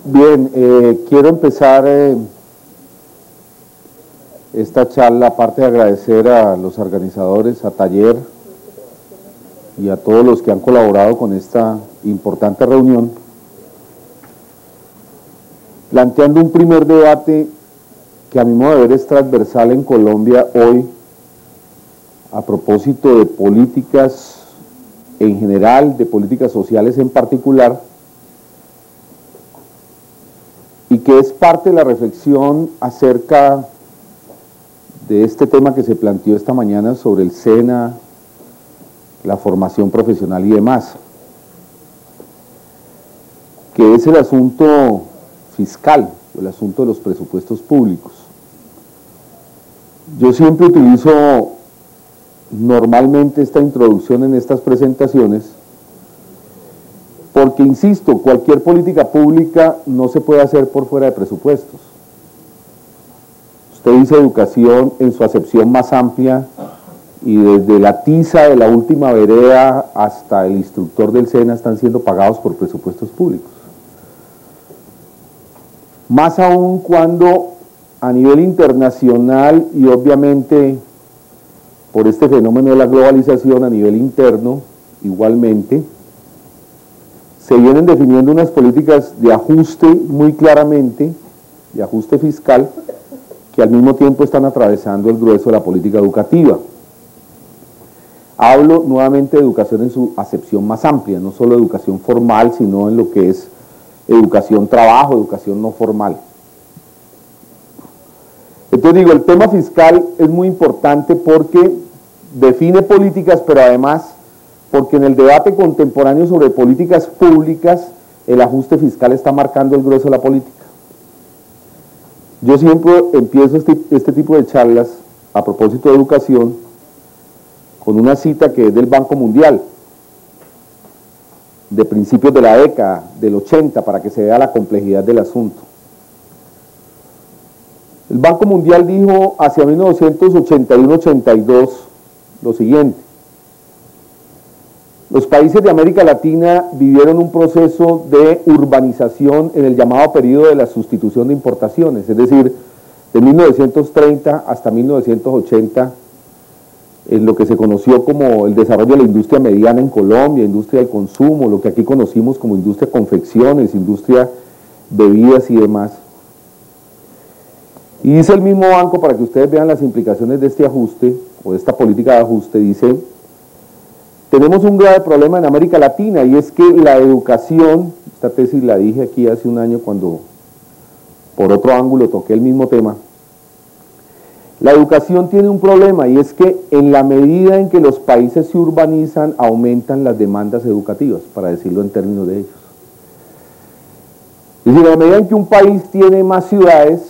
Bien, quiero empezar esta charla, aparte de agradecer a los organizadores, a Taller y a todos los que han colaborado con esta importante reunión, planteando un primer debate que a mi modo de ver es transversal en Colombia hoy, a propósito de políticas en general, de políticas sociales en particular, y que es parte de la reflexión acerca de este tema que se planteó esta mañana sobre el SENA, la formación profesional y demás, que es el asunto fiscal, el asunto de los presupuestos públicos. Yo siempre utilizo normalmente esta introducción en estas presentaciones porque, insisto, cualquier política pública no se puede hacer por fuera de presupuestos. Usted dice educación en su acepción más amplia y desde la tiza de la última vereda hasta el instructor del SENA están siendo pagados por presupuestos públicos. Más aún cuando a nivel internacional y obviamente por este fenómeno de la globalización a nivel interno igualmente, se vienen definiendo unas políticas de ajuste muy claramente, de ajuste fiscal, que al mismo tiempo están atravesando el grueso de la política educativa. Hablo nuevamente de educación en su acepción más amplia, no solo educación formal, sino en lo que es educación trabajo, educación no formal. Entonces digo, el tema fiscal es muy importante porque define políticas, pero además porque en el debate contemporáneo sobre políticas públicas, el ajuste fiscal está marcando el grueso de la política. Yo siempre empiezo este tipo de charlas a propósito de educación con una cita que es del Banco Mundial, de principios de la década, del 80, para que se vea la complejidad del asunto. El Banco Mundial dijo hacia 1981-82 lo siguiente: los países de América Latina vivieron un proceso de urbanización en el llamado periodo de la sustitución de importaciones, es decir, de 1930 hasta 1980, en lo que se conoció como el desarrollo de la industria mediana en Colombia, industria del consumo, lo que aquí conocimos como industria confecciones, industria bebidas y demás. Y dice el mismo banco, para que ustedes vean las implicaciones de este ajuste, o de esta política de ajuste, dice: tenemos un grave problema en América Latina, y es que la educación, esta tesis la dije aquí hace un año cuando por otro ángulo toqué el mismo tema, la educación tiene un problema, y es que en la medida en que los países se urbanizan, aumentan las demandas educativas, para decirlo en términos de ellos. Es decir, a la medida en que un país tiene más ciudades,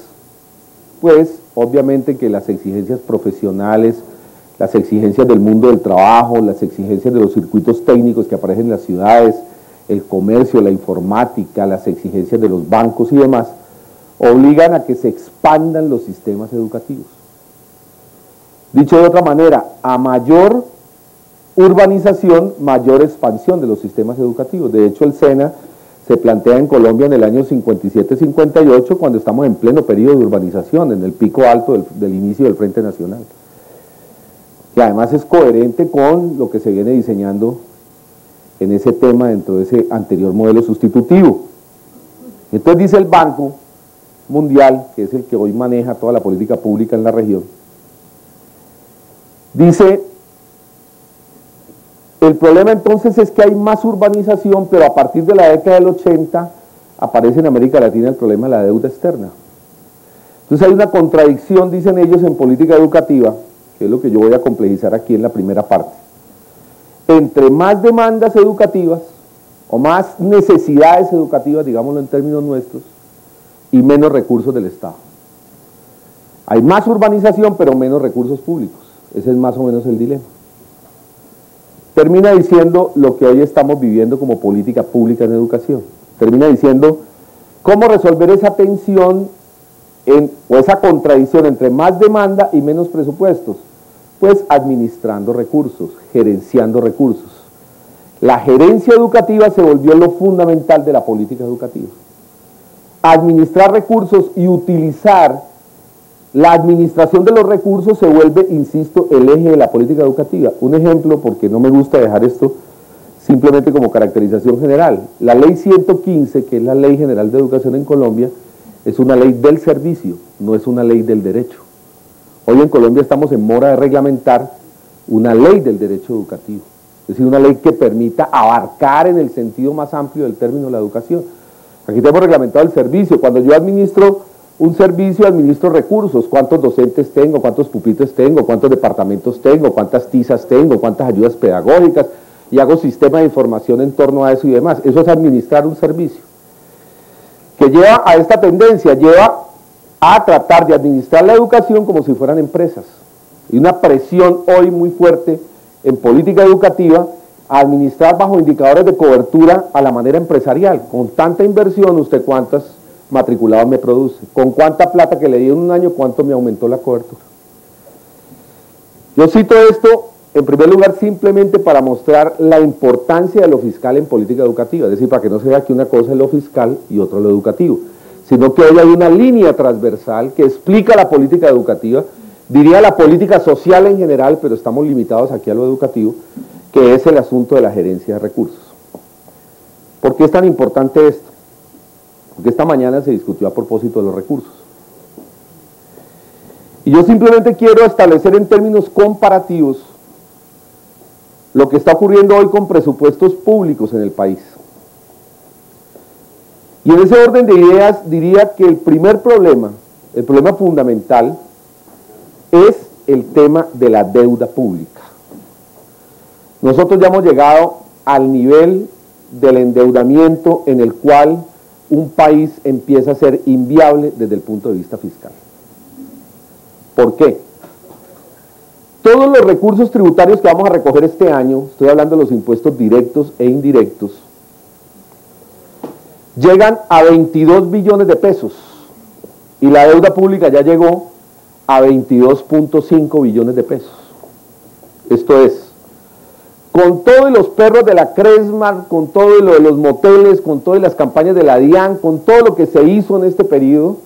pues obviamente que las exigencias profesionales, las exigencias del mundo del trabajo, las exigencias de los circuitos técnicos que aparecen en las ciudades, el comercio, la informática, las exigencias de los bancos y demás, obligan a que se expandan los sistemas educativos. Dicho de otra manera, a mayor urbanización, mayor expansión de los sistemas educativos. De hecho, el SENA se plantea en Colombia en el año 57-58, cuando estamos en pleno periodo de urbanización, en el pico alto del inicio del Frente Nacional. Y además es coherente con lo que se viene diseñando en ese tema dentro de ese anterior modelo sustitutivo. Entonces dice el Banco Mundial, que es el que hoy maneja toda la política pública en la región, dice: el problema entonces es que hay más urbanización, pero a partir de la década del 80 aparece en América Latina el problema de la deuda externa. Entonces hay una contradicción, dicen ellos, en política educativa, que es lo que yo voy a complejizar aquí en la primera parte, entre más demandas educativas o más necesidades educativas, digámoslo en términos nuestros, y menos recursos del Estado. Hay más urbanización pero menos recursos públicos. Ese es más o menos el dilema. Termina diciendo lo que hoy estamos viviendo como política pública en educación. Termina diciendo cómo resolver esa tensión o esa contradicción entre más demanda y menos presupuestos. Pues administrando recursos, gerenciando recursos. La gerencia educativa se volvió lo fundamental de la política educativa. administrar recursos y utilizar la administración de los recursos se vuelve, insisto, el eje de la política educativa. Un ejemplo, porque no me gusta dejar esto simplemente como caracterización general. La ley 115, que es la Ley General de Educación en Colombia, es una ley del servicio, no es una ley del derecho. Hoy en Colombia estamos en mora de reglamentar una ley del derecho educativo, es decir, una ley que permita abarcar en el sentido más amplio del término la educación. Aquí tenemos reglamentado el servicio. Cuando yo administro un servicio, administro recursos, cuántos docentes tengo, cuántos pupitres tengo, cuántos departamentos tengo, cuántas tizas tengo, cuántas ayudas pedagógicas, y hago sistema de información en torno a eso y demás. Eso es administrar un servicio. Que lleva a esta tendencia, lleva a tratar de administrar la educación como si fueran empresas. Y una presión hoy muy fuerte en política educativa a administrar bajo indicadores de cobertura a la manera empresarial. Con tanta inversión, ¿usted cuántos matriculados me produce? ¿Con cuánta plata que le di en un año, cuánto me aumentó la cobertura? Yo cito esto, en primer lugar, simplemente para mostrar la importancia de lo fiscal en política educativa, es decir, para que no se vea que una cosa es lo fiscal y otra lo educativo, sino que hoy hay una línea transversal que explica la política educativa, diría la política social en general, pero estamos limitados aquí a lo educativo, que es el asunto de la gerencia de recursos. ¿Por qué es tan importante esto? Porque esta mañana se discutió a propósito de los recursos. Y yo simplemente quiero establecer en términos comparativos lo que está ocurriendo hoy con presupuestos públicos en el país. Y en ese orden de ideas diría que el primer problema, el problema fundamental, es el tema de la deuda pública. Nosotros ya hemos llegado al nivel del endeudamiento en el cual un país empieza a ser inviable desde el punto de vista fiscal. ¿Por qué? Todos los recursos tributarios que vamos a recoger este año, estoy hablando de los impuestos directos e indirectos, llegan a 22 billones de pesos y la deuda pública ya llegó a 22.5 billones de pesos. Esto es, con todos los perros de la Cresmar, con todo lo de los moteles, con todas las campañas de la DIAN, con todo lo que se hizo en este periodo,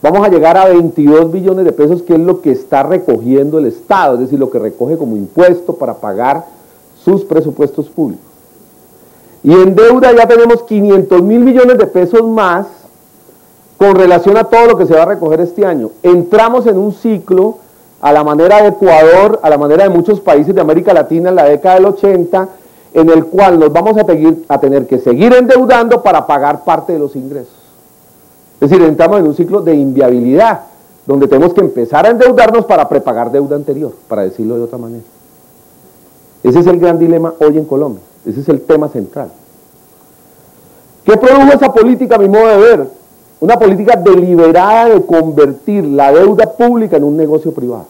vamos a llegar a 22 billones de pesos, que es lo que está recogiendo el Estado, es decir, lo que recoge como impuesto para pagar sus presupuestos públicos. Y en deuda ya tenemos 500 mil millones de pesos más con relación a todo lo que se va a recoger este año. Entramos en un ciclo a la manera de Ecuador, a la manera de muchos países de América Latina en la década del 80, en el cual nos vamos a tener que seguir endeudando para pagar parte de los ingresos. Es decir, entramos en un ciclo de inviabilidad, donde tenemos que empezar a endeudarnos para prepagar deuda anterior, para decirlo de otra manera. Ese es el gran dilema hoy en Colombia, ese es el tema central. ¿Qué produjo esa política, a mi modo de ver? Una política deliberada de convertir la deuda pública en un negocio privado.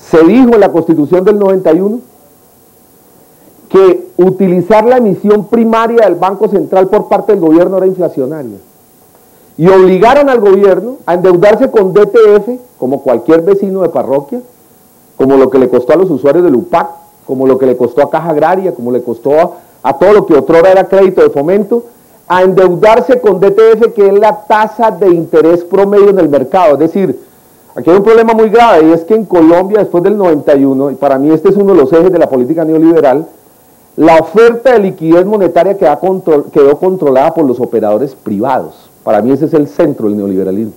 Se dijo en la Constitución del 91 que utilizar la emisión primaria del Banco Central por parte del gobierno era inflacionaria. Y obligaron al gobierno a endeudarse con DTF, como cualquier vecino de parroquia, como lo que le costó a los usuarios del UPAC, como lo que le costó a Caja Agraria, como le costó a todo lo que otrora era crédito de fomento, a endeudarse con DTF, que es la tasa de interés promedio en el mercado. Es decir, aquí hay un problema muy grave, y es que en Colombia, después del 91, y para mí este es uno de los ejes de la política neoliberal, la oferta de liquidez monetaria quedó controlada por los operadores privados. Para mí ese es el centro del neoliberalismo.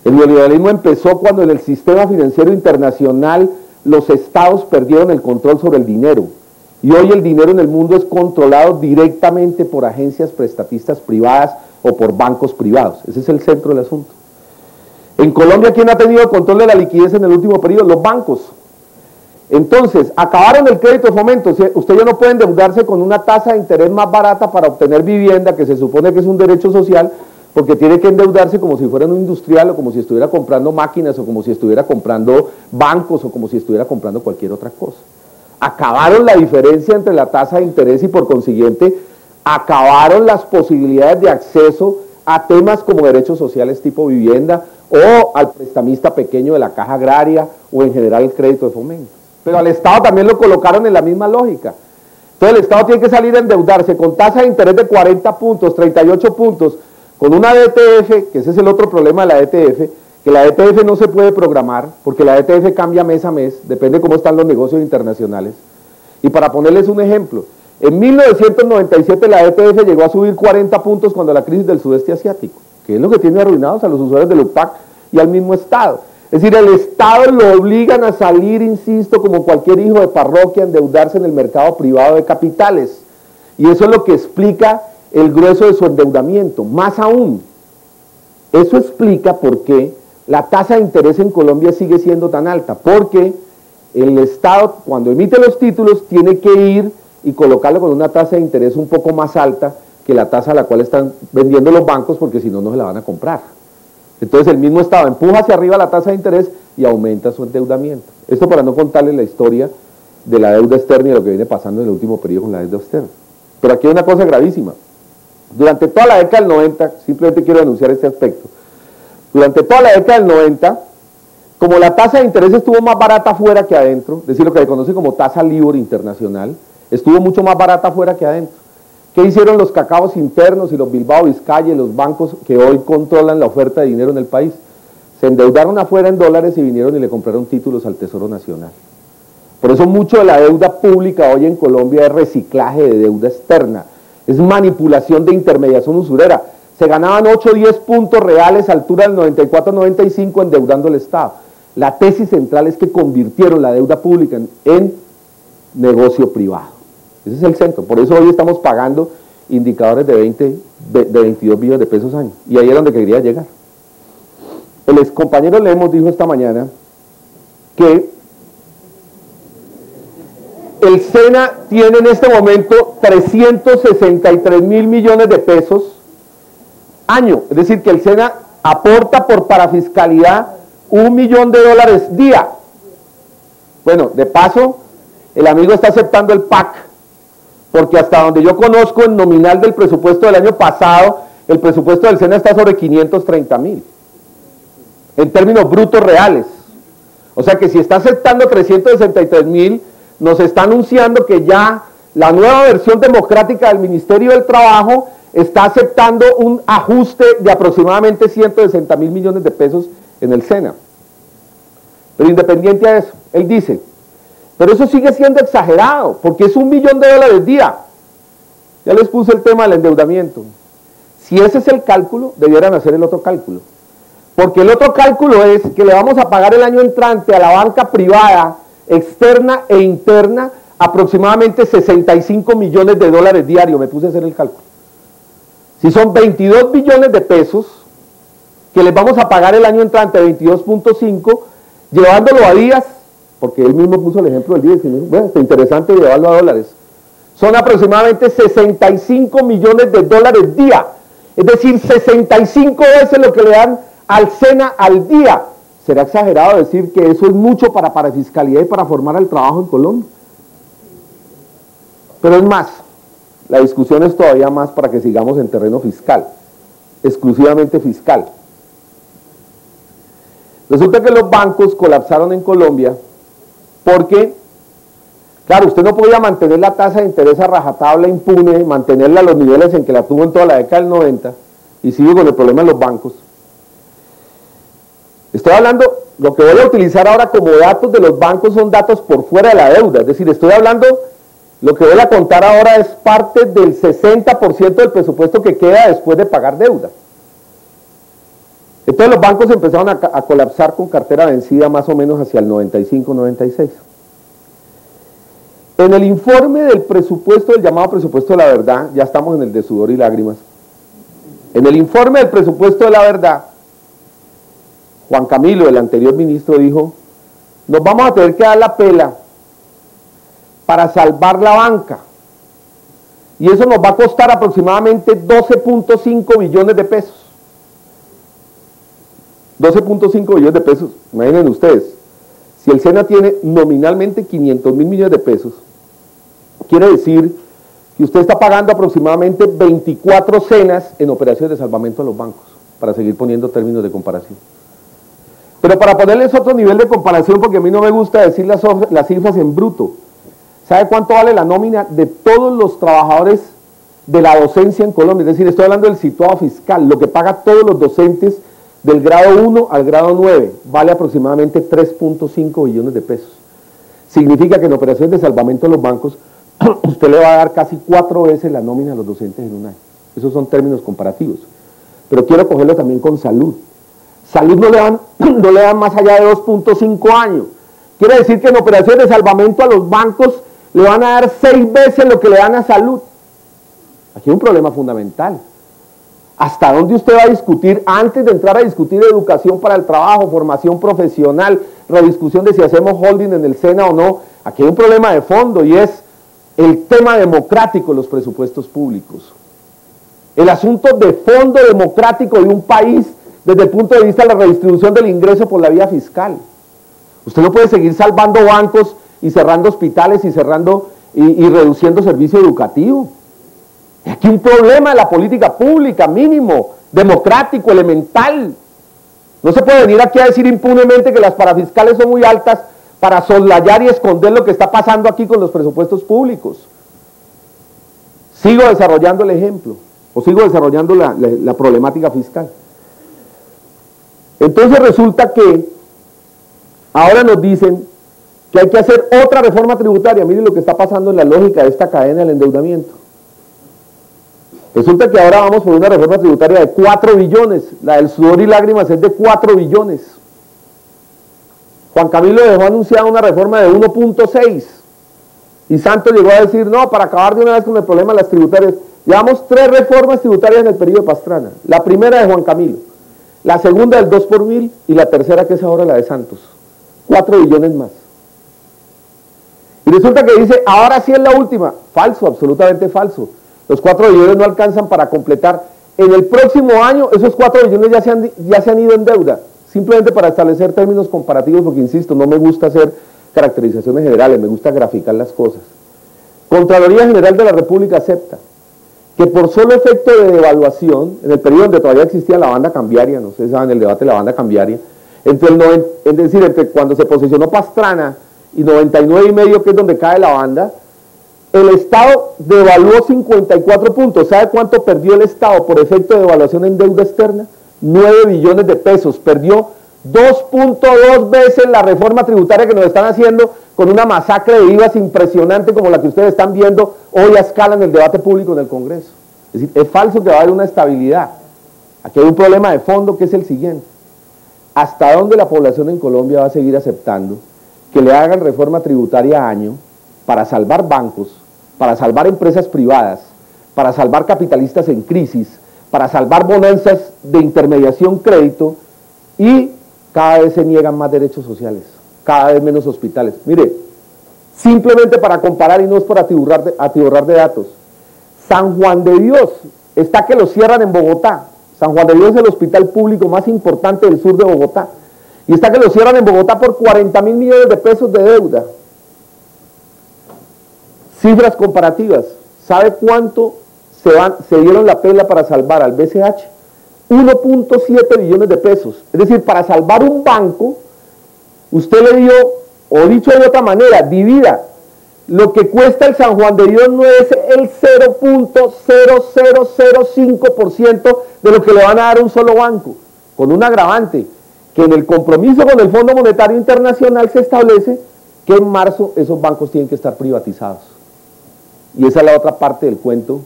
El neoliberalismo empezó cuando en el sistema financiero internacional los estados perdieron el control sobre el dinero. Y hoy el dinero en el mundo es controlado directamente por agencias prestatistas privadas o por bancos privados. Ese es el centro del asunto. En Colombia, ¿quién ha tenido el control de la liquidez en el último periodo? Los bancos. Entonces, acabaron el crédito de fomento. Usted ya no puede endeudarse con una tasa de interés más barata para obtener vivienda, que se supone que es un derecho social, porque tiene que endeudarse como si fuera un industrial, o como si estuviera comprando máquinas, o como si estuviera comprando bancos, o como si estuviera comprando cualquier otra cosa. Acabaron la diferencia entre la tasa de interés y por consiguiente acabaron las posibilidades de acceso a temas como derechos sociales tipo vivienda o al prestamista pequeño de la Caja Agraria o en general el crédito de fomento. Pero al Estado también lo colocaron en la misma lógica. Entonces el Estado tiene que salir a endeudarse con tasa de interés de 40 puntos, 38 puntos, con una DTF, que ese es el otro problema de la DTF, que la DTF no se puede programar, porque la DTF cambia mes a mes, depende cómo están los negocios internacionales. Y para ponerles un ejemplo, en 1997 la DTF llegó a subir 40 puntos cuando la crisis del sudeste asiático, que es lo que tiene arruinados a los usuarios del UPAC y al mismo Estado. Es decir, el Estado lo obligan a salir, insisto, como cualquier hijo de parroquia, a endeudarse en el mercado privado de capitales. Y eso es lo que explica el grueso de su endeudamiento. Más aún, eso explica por qué la tasa de interés en Colombia sigue siendo tan alta, porque el Estado, cuando emite los títulos, tiene que ir y colocarlo con una tasa de interés un poco más alta que la tasa a la cual están vendiendo los bancos, porque si no, no se la van a comprar. Entonces el mismo Estado empuja hacia arriba la tasa de interés y aumenta su endeudamiento. Esto para no contarles la historia de la deuda externa y de lo que viene pasando en el último periodo con la deuda externa. Pero aquí hay una cosa gravísima. Durante toda la década del 90, simplemente quiero anunciar este aspecto, durante toda la década del 90, como la tasa de interés estuvo más barata afuera que adentro, es decir, lo que se conoce como tasa LIBOR internacional, estuvo mucho más barata afuera que adentro. ¿Qué hicieron los cacaos internos y los Bilbao Vizcaya y los bancos que hoy controlan la oferta de dinero en el país? Se endeudaron afuera en dólares y vinieron y le compraron títulos al Tesoro Nacional. Por eso mucho de la deuda pública hoy en Colombia es reciclaje de deuda externa, es manipulación de intermediación usurera. Se ganaban 8 o 10 puntos reales a altura del 94-95 endeudando el Estado. La tesis central es que convirtieron la deuda pública en negocio privado. Ese es el centro. Por eso hoy estamos pagando indicadores de 22 billones de pesos año. Y ahí es donde quería llegar. El ex compañero Lemos dijo esta mañana que el SENA tiene en este momento 363 mil millones de pesos año. Es decir, que el SENA aporta por parafiscalidad $1 millón día. Bueno, de paso, el amigo está aceptando el PAC, porque hasta donde yo conozco, el nominal del presupuesto del año pasado, el presupuesto del SENA está sobre 530.000, en términos brutos reales. O sea que si está aceptando 363.000, nos está anunciando que ya la nueva versión democrática del Ministerio del Trabajo está aceptando un ajuste de aproximadamente 160.000 millones de pesos en el SENA. Pero independiente a eso, él dice, pero eso sigue siendo exagerado, porque es $1 millón día. Ya les puse el tema del endeudamiento. Si ese es el cálculo, debieran hacer el otro cálculo. Porque el otro cálculo es que le vamos a pagar el año entrante a la banca privada, externa e interna, aproximadamente $65 millones diarios. Me puse a hacer el cálculo. Si son 22 billones de pesos, que les vamos a pagar el año entrante 22.5, llevándolo a días, porque él mismo puso el ejemplo del día, y bueno, está interesante llevarlo a dólares, son aproximadamente 65 millones de dólares día, es decir, 65 veces lo que le dan al SENA al día. ¿Será exagerado decir que eso es mucho para parafiscalidad y para formar el trabajo en Colombia? Pero es más, la discusión es todavía más para que sigamos en terreno fiscal, exclusivamente fiscal. Resulta que los bancos colapsaron en Colombia porque, claro, usted no podía mantener la tasa de interés a rajatabla impune, mantenerla a los niveles en que la tuvo en toda la década del 90, y sigue con el problema de los bancos. Estoy hablando, lo que voy a utilizar ahora como datos de los bancos son datos por fuera de la deuda, es decir, estoy hablando, lo que voy a contar ahora es parte del 60% del presupuesto que queda después de pagar deuda. Entonces los bancos empezaron a colapsar con cartera vencida más o menos hacia el 95-96. En el informe del presupuesto, del llamado presupuesto de la verdad, ya estamos en el de sudor y lágrimas, en el informe del presupuesto de la verdad, Juan Camilo, el anterior ministro, dijo, nos vamos a tener que dar la pela para salvar la banca, y eso nos va a costar aproximadamente 12.5 billones de pesos. 12.5 billones de pesos, imaginen ustedes, si el SENA tiene nominalmente 500.000 millones de pesos, quiere decir que usted está pagando aproximadamente 24 SENAs en operaciones de salvamento a los bancos, para seguir poniendo términos de comparación. Pero para ponerles otro nivel de comparación, porque a mí no me gusta decir las cifras en bruto, ¿sabe cuánto vale la nómina de todos los trabajadores de la docencia en Colombia, es decir, estoy hablando del situado fiscal, lo que paga todos los docentes del grado 1 al grado 9, vale aproximadamente 3.5 billones de pesos. Significa que en operaciones de salvamento de los bancos, usted le va a dar casi 4 veces la nómina a los docentes en un año. Esos son términos comparativos. Pero quiero cogerlo también con salud. Salud no le dan más allá de 2.5 años. Quiere decir que en operaciones de salvamento a los bancos le van a dar 6 veces lo que le dan a salud. Aquí hay un problema fundamental. ¿Hasta dónde usted va a discutir, antes de entrar a discutir educación para el trabajo, formación profesional, rediscusión de si hacemos holding en el SENA o no? Aquí hay un problema de fondo y es el tema democrático de los presupuestos públicos. El asunto de fondo democrático de un país desde el punto de vista de la redistribución del ingreso por la vía fiscal. Usted no puede seguir salvando bancos y cerrando hospitales y cerrando y reduciendo servicio educativo. Aquí hay un problema de la política pública, mínimo, democrático, elemental. No se puede venir aquí a decir impunemente que las parafiscales son muy altas para soslayar y esconder lo que está pasando aquí con los presupuestos públicos. Sigo desarrollando el ejemplo, o sigo desarrollando la problemática fiscal. Entonces resulta que ahora nos dicen que hay que hacer otra reforma tributaria. Miren lo que está pasando en la lógica de esta cadena del endeudamiento. Resulta que ahora vamos por una reforma tributaria de 4 billones, la del sudor y lágrimas es de 4 billones. Juan Camilo dejó anunciada una reforma de 1.6 y Santos llegó a decir, no, para acabar de una vez con el problema de las tributarias. Llevamos 3 reformas tributarias en el periodo de Pastrana. La primera de Juan Camilo, la segunda del 2 por 1000 y la tercera que es ahora la de Santos. 4 billones más. Y resulta que dice, ahora sí es la última. Falso, absolutamente falso. Los 4 billones no alcanzan para completar. En el próximo año esos 4 billones ya se han ido en deuda. Simplemente para establecer términos comparativos, porque insisto, no me gusta hacer caracterizaciones generales, me gusta graficar las cosas. Contraloría General de la República acepta que por solo efecto de devaluación, en el periodo donde todavía existía la banda cambiaria, no sé si saben el debate de la banda cambiaria, entre cuando se posicionó Pastrana y 99,5, que es donde cae la banda, el Estado devaluó 54 puntos. ¿Sabe cuánto perdió el Estado por efecto de devaluación en deuda externa? 9 billones de pesos. Perdió 2.2 veces la reforma tributaria que nos están haciendo con una masacre de IVAs impresionante como la que ustedes están viendo hoy a escala en el debate público en el Congreso. Es decir, es falso que va a haber una estabilidad. Aquí hay un problema de fondo que es el siguiente. ¿Hasta dónde la población en Colombia va a seguir aceptando que le hagan reforma tributaria a año para salvar bancos, para salvar empresas privadas, para salvar capitalistas en crisis, para salvar bonanzas de intermediación crédito y cada vez se niegan más derechos sociales, cada vez menos hospitales? Mire, simplemente para comparar y no es por atiborrar de datos, San Juan de Dios está que lo cierran en Bogotá. San Juan de Dios es el hospital público más importante del sur de Bogotá y está que lo cierran en Bogotá por 40.000 millones de pesos de deuda. Cifras comparativas, ¿sabe cuánto se dieron la pela para salvar al BCH? 1.7 billones de pesos. Es decir, para salvar un banco, usted le dio, o dicho de otra manera, divida, lo que cuesta el San Juan de Dios no es el 0.0005% de lo que le van a dar a un solo banco, con un agravante, que en el compromiso con el Fondo Monetario Internacional se establece que en marzo esos bancos tienen que estar privatizados. Y esa es la otra parte del cuento.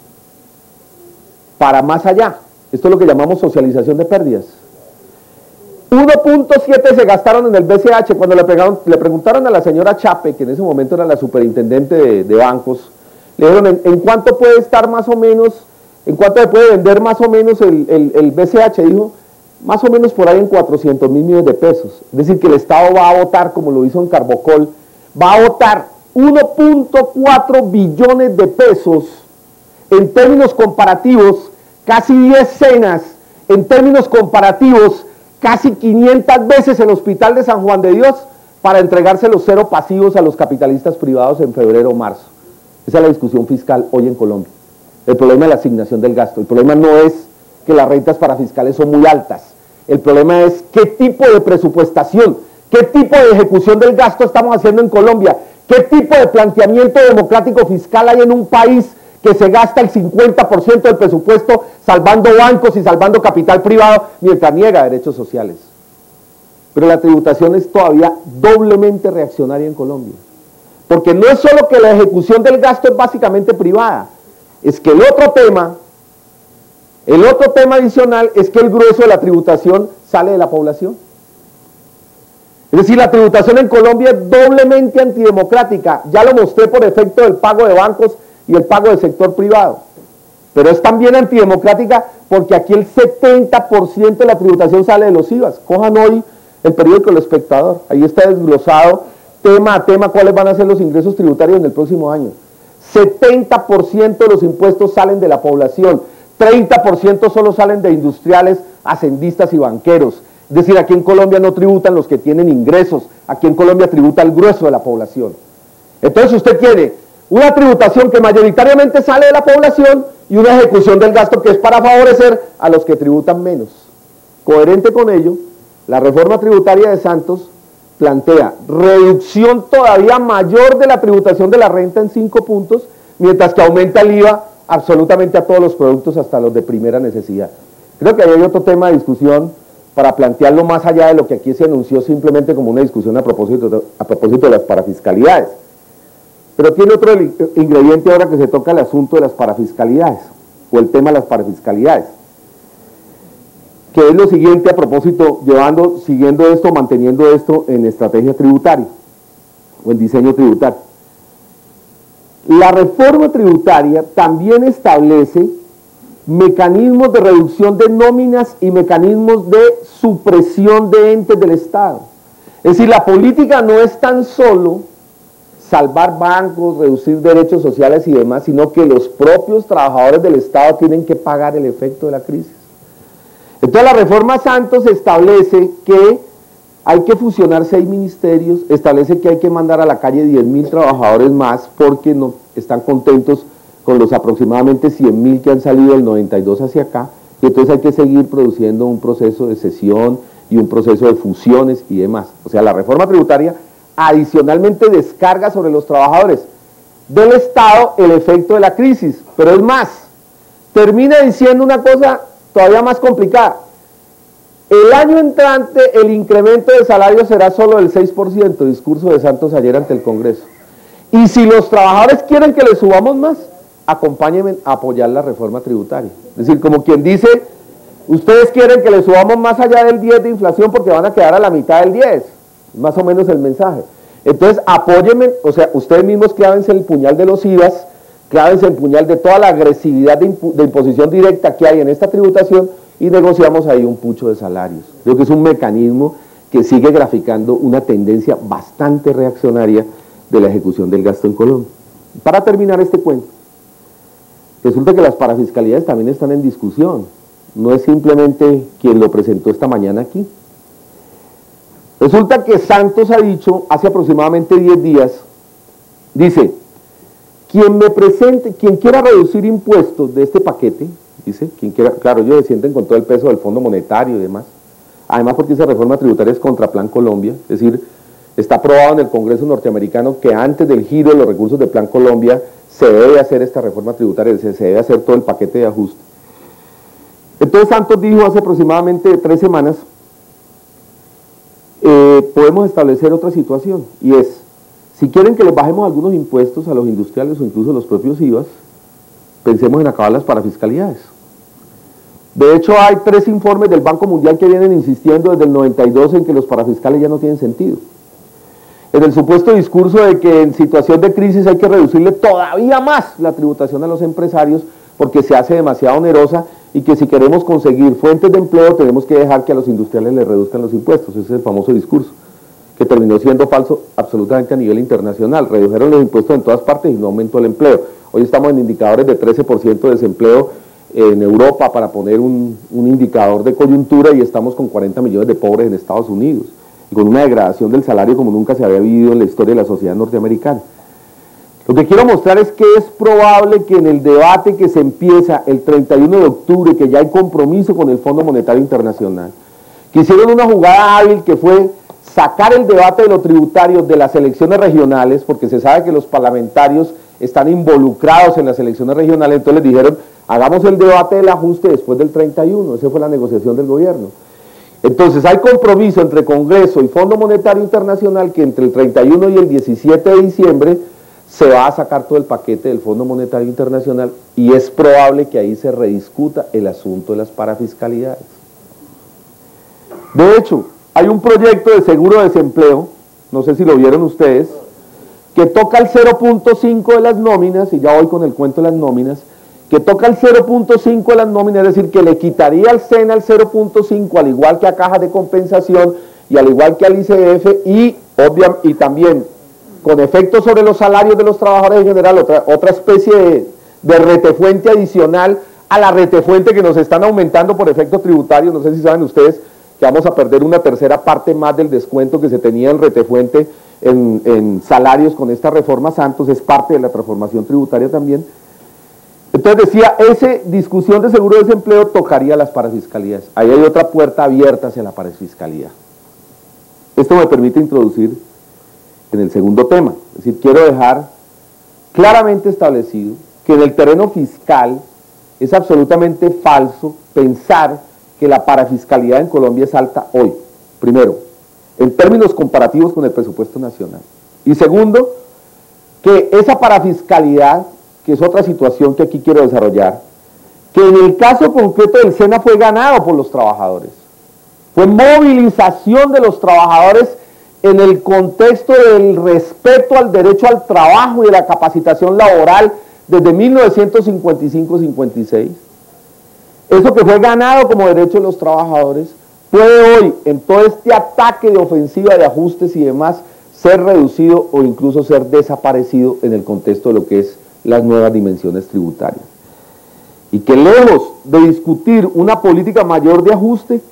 Para más allá, esto es lo que llamamos socialización de pérdidas. 1.7 se gastaron en el BCH. Cuando le preguntaron a la señora Chape, que en ese momento era la superintendente de bancos, le dijeron en cuánto puede estar más o menos, en cuánto se puede vender más o menos el BCH. Dijo, más o menos por ahí en 400.000 millones de pesos. Es decir, que el Estado va a votar, como lo hizo en Carbocol, va a votar 1.4 billones de pesos. En términos comparativos, casi 10 cenas. En términos comparativos, casi 500 veces el Hospital de San Juan de Dios para entregarse los 0 pasivos a los capitalistas privados en febrero o marzo. Esa es la discusión fiscal hoy en Colombia. El problema es la asignación del gasto. El problema no es que las rentas parafiscales son muy altas. El problema es qué tipo de presupuestación, qué tipo de ejecución del gasto estamos haciendo en Colombia, qué tipo de planteamiento democrático fiscal hay en un país que se gasta el 50% del presupuesto salvando bancos y salvando capital privado mientras niega derechos sociales. Pero la tributación es todavía doblemente reaccionaria en Colombia. Porque no es solo que la ejecución del gasto es básicamente privada, es que el otro tema adicional es que el grueso de la tributación sale de la población. Es decir, la tributación en Colombia es doblemente antidemocrática. Ya lo mostré por efecto del pago de bancos y el pago del sector privado. Pero es también antidemocrática porque aquí el 70% de la tributación sale de los IVAs. Cojan hoy el periódico El Espectador. Ahí está desglosado tema a tema cuáles van a ser los ingresos tributarios en el próximo año. 70% de los impuestos salen de la población, 30% solo salen de industriales, hacendistas y banqueros. Es decir, aquí en Colombia no tributan los que tienen ingresos, aquí en Colombia tributa el grueso de la población. Entonces usted tiene una tributación que mayoritariamente sale de la población y una ejecución del gasto que es para favorecer a los que tributan menos. Coherente con ello, la reforma tributaria de Santos plantea reducción todavía mayor de la tributación de la renta en 5 puntos, mientras que aumenta el IVA absolutamente a todos los productos, hasta los de primera necesidad. Creo que ahí hay otro tema de discusión para plantearlo más allá de lo que aquí se anunció simplemente como una discusión a propósito de las parafiscalidades. Pero tiene otro ingrediente ahora que se toca el asunto de las parafiscalidades, o el tema de las parafiscalidades, que es lo siguiente a propósito, siguiendo esto, manteniendo esto en estrategia tributaria, o en diseño tributario. La reforma tributaria también establece mecanismos de reducción de nóminas y mecanismos de supresión de entes del Estado. Es decir, la política no es tan solo salvar bancos, reducir derechos sociales y demás, sino que los propios trabajadores del Estado tienen que pagar el efecto de la crisis. Entonces la reforma Santos establece que hay que fusionar 6 ministerios, establece que hay que mandar a la calle 10.000 trabajadores más porque no están contentos con los aproximadamente 100.000 que han salido del 92 hacia acá, y entonces hay que seguir produciendo un proceso de cesión y un proceso de fusiones y demás. O sea, la reforma tributaria adicionalmente descarga sobre los trabajadores del Estado el efecto de la crisis, pero es más, termina diciendo una cosa todavía más complicada. El año entrante el incremento de salario será solo del 6%, discurso de Santos ayer ante el Congreso. Y si los trabajadores quieren que les subamos más, acompáñenme a apoyar la reforma tributaria. Es decir, como quien dice, ustedes quieren que les subamos más allá del 10 de inflación porque van a quedar a la mitad del 10, más o menos el mensaje. Entonces apóyenme, o sea, ustedes mismos clávense el puñal de los IVAs, clávense el puñal de toda la agresividad de imposición directa que hay en esta tributación y negociamos ahí un pucho de salarios. Creo que es un mecanismo que sigue graficando una tendencia bastante reaccionaria de la ejecución del gasto en Colombia. Para terminar este cuento, resulta que las parafiscalidades también están en discusión. No es simplemente quien lo presentó esta mañana aquí. Resulta que Santos ha dicho, hace aproximadamente 10 días, dice, quien quiera reducir impuestos de este paquete, dice, quien quiera, claro, ellos se sienten con todo el peso del Fondo Monetario y demás, además porque esa reforma tributaria es contra Plan Colombia, es decir, está aprobado en el Congreso norteamericano que antes del giro de los recursos de Plan Colombia se debe hacer esta reforma tributaria, se debe hacer todo el paquete de ajuste. Entonces Santos dijo hace aproximadamente 3 semanas, podemos establecer otra situación, y es, si quieren que les bajemos algunos impuestos a los industriales o incluso los propios IVAs, pensemos en acabar las parafiscalidades. De hecho, hay 3 informes del Banco Mundial que vienen insistiendo desde el 92 en que los parafiscales ya no tienen sentido. En el supuesto discurso de que en situación de crisis hay que reducirle todavía más la tributación a los empresarios porque se hace demasiado onerosa y que si queremos conseguir fuentes de empleo tenemos que dejar que a los industriales les reduzcan los impuestos. Ese es el famoso discurso, que terminó siendo falso absolutamente a nivel internacional. Redujeron los impuestos en todas partes y no aumentó el empleo. Hoy estamos en indicadores de 13% de desempleo en Europa, para poner un indicador de coyuntura, y estamos con 40 millones de pobres en Estados Unidos, y con una degradación del salario como nunca se había vivido en la historia de la sociedad norteamericana. Lo que quiero mostrar es que es probable que en el debate que se empieza el 31 de octubre, que ya hay compromiso con el Fondo Monetario Internacional, que hicieron una jugada hábil que fue sacar el debate de lo tributario de las elecciones regionales, porque se sabe que los parlamentarios están involucrados en las elecciones regionales, entonces les dijeron, hagamos el debate del ajuste después del 31, esa fue la negociación del gobierno. Entonces hay compromiso entre Congreso y Fondo Monetario Internacional que entre el 31 y el 17 de diciembre se va a sacar todo el paquete del Fondo Monetario Internacional y es probable que ahí se rediscuta el asunto de las parafiscalidades. De hecho, hay un proyecto de seguro de desempleo, no sé si lo vieron ustedes, que toca el 0.5 de las nóminas, y ya voy con el cuento de las nóminas, que toca el 0.5 de las nóminas, es decir, que le quitaría al SENA el 0.5, al igual que a cajas de compensación y al igual que al ICF, y también con efecto sobre los salarios de los trabajadores en general, otra especie de retefuente adicional a la retefuente que nos están aumentando por efecto tributario. No sé si saben ustedes que vamos a perder una tercera parte más del descuento que se tenía en retefuente en salarios con esta reforma Santos, es parte de la transformación tributaria también. Entonces decía, esa discusión de seguro de desempleo tocaría las parafiscalidades. Ahí hay otra puerta abierta hacia la parafiscalidad. Esto me permite introducir en el segundo tema. Es decir, quiero dejar claramente establecido que en el terreno fiscal es absolutamente falso pensar que la parafiscalidad en Colombia es alta hoy. Primero, en términos comparativos con el presupuesto nacional. Y segundo, que esa parafiscalidad, que es otra situación que aquí quiero desarrollar, que en el caso concreto del SENA fue ganado por los trabajadores. Fue movilización de los trabajadores en el contexto del respeto al derecho al trabajo y de la capacitación laboral desde 1955-56. Eso que fue ganado como derecho de los trabajadores puede hoy, en todo este ataque de ofensiva de ajustes y demás, ser reducido o incluso ser desaparecido en el contexto de lo que es las nuevas dimensiones tributarias. Y que lejos de discutir una política mayor de ajuste,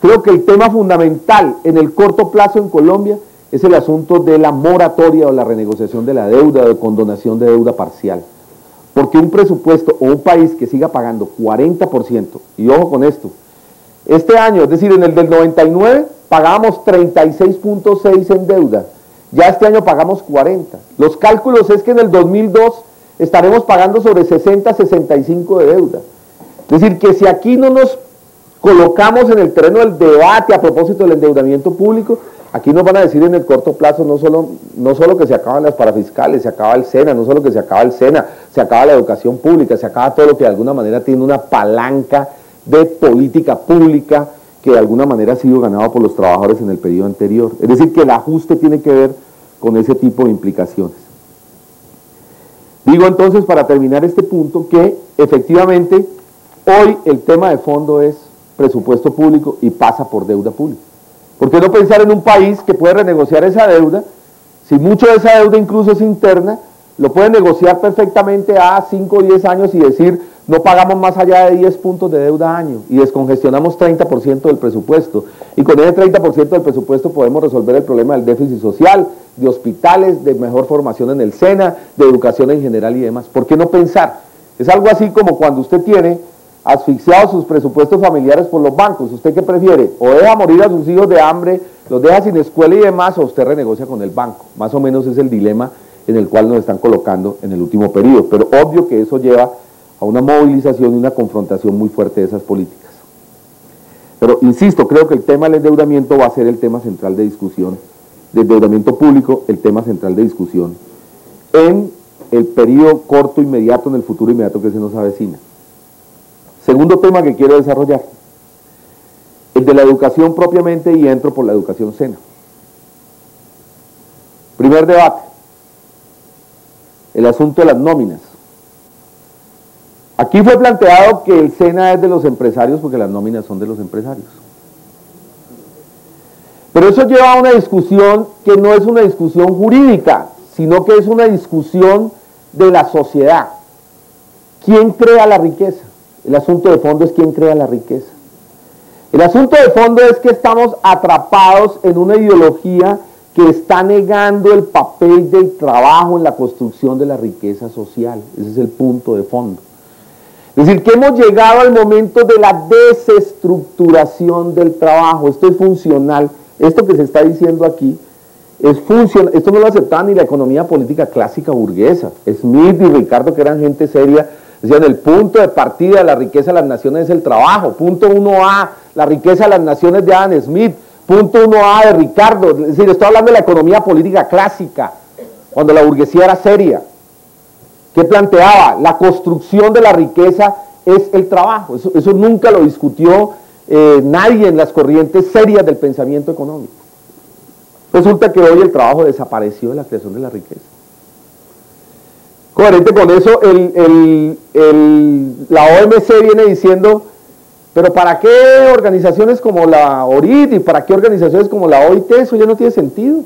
creo que el tema fundamental en el corto plazo en Colombia es el asunto de la moratoria o la renegociación de la deuda o de condonación de deuda parcial. Porque un presupuesto o un país que siga pagando 40%, y ojo con esto, este año, es decir, en el del 99, pagábamos 36.6 en deuda, ya este año pagamos 40. Los cálculos es que en el 2002 estaremos pagando sobre 60-65 de deuda. Es decir, que si aquí no nos colocamos en el terreno del debate a propósito del endeudamiento público, aquí nos van a decir en el corto plazo no solo que se acaban las parafiscales, se acaba el SENA, no solo que se acaba el SENA, se acaba la educación pública, se acaba todo lo que de alguna manera tiene una palanca de política pública que de alguna manera ha sido ganado por los trabajadores en el periodo anterior. Es decir, que el ajuste tiene que ver con ese tipo de implicaciones. Digo entonces, para terminar este punto, que efectivamente hoy el tema de fondo es presupuesto público y pasa por deuda pública. ¿Por qué no pensar en un país que puede renegociar esa deuda? Si mucho de esa deuda incluso es interna, lo puede negociar perfectamente a 5 o 10 años y decir, no pagamos más allá de 10 puntos de deuda año y descongestionamos 30% del presupuesto. Y con ese 30% del presupuesto podemos resolver el problema del déficit social, de hospitales, de mejor formación en el SENA, de educación en general y demás. ¿Por qué no pensar? Es algo así como cuando usted tiene asfixiados sus presupuestos familiares por los bancos. ¿Usted qué prefiere? O deja morir a sus hijos de hambre, los deja sin escuela y demás, o usted renegocia con el banco. Más o menos es el dilema en el cual nos están colocando en el último periodo. Pero obvio que eso lleva a una movilización y una confrontación muy fuerte de esas políticas. Pero insisto, creo que el tema del endeudamiento va a ser el tema central de discusión, del endeudamiento público, el tema central de discusión en el periodo corto inmediato, en el futuro inmediato que se nos avecina. Segundo tema que quiero desarrollar, el de la educación propiamente, y entro por la educación SENA. Primer debate, el asunto de las nóminas. Aquí fue planteado que el SENA es de los empresarios porque las nóminas son de los empresarios. Pero eso lleva a una discusión que no es una discusión jurídica, sino que es una discusión de la sociedad. ¿Quién crea la riqueza? El asunto de fondo es quién crea la riqueza. El asunto de fondo es que estamos atrapados en una ideología que está negando el papel del trabajo en la construcción de la riqueza social. Ese es el punto de fondo. Es decir, que hemos llegado al momento de la desestructuración del trabajo. Esto es funcional. Esto que se está diciendo aquí esto no lo aceptaba ni la economía política clásica burguesa. Smith y Ricardo, que eran gente seria, decían el punto de partida de la riqueza de las naciones es el trabajo. Punto 1A, la riqueza de las naciones de Adam Smith. Punto 1A de Ricardo. Es decir, estoy hablando de la economía política clásica, cuando la burguesía era seria. ¿Qué planteaba? La construcción de la riqueza es el trabajo. Eso nunca lo discutió nadie en las corrientes serias del pensamiento económico. Resulta que hoy el trabajo desapareció de la creación de la riqueza. Coherente con eso, la OMC viene diciendo, pero ¿para qué organizaciones como la ORIT y para qué organizaciones como la OIT? Eso ya no tiene sentido.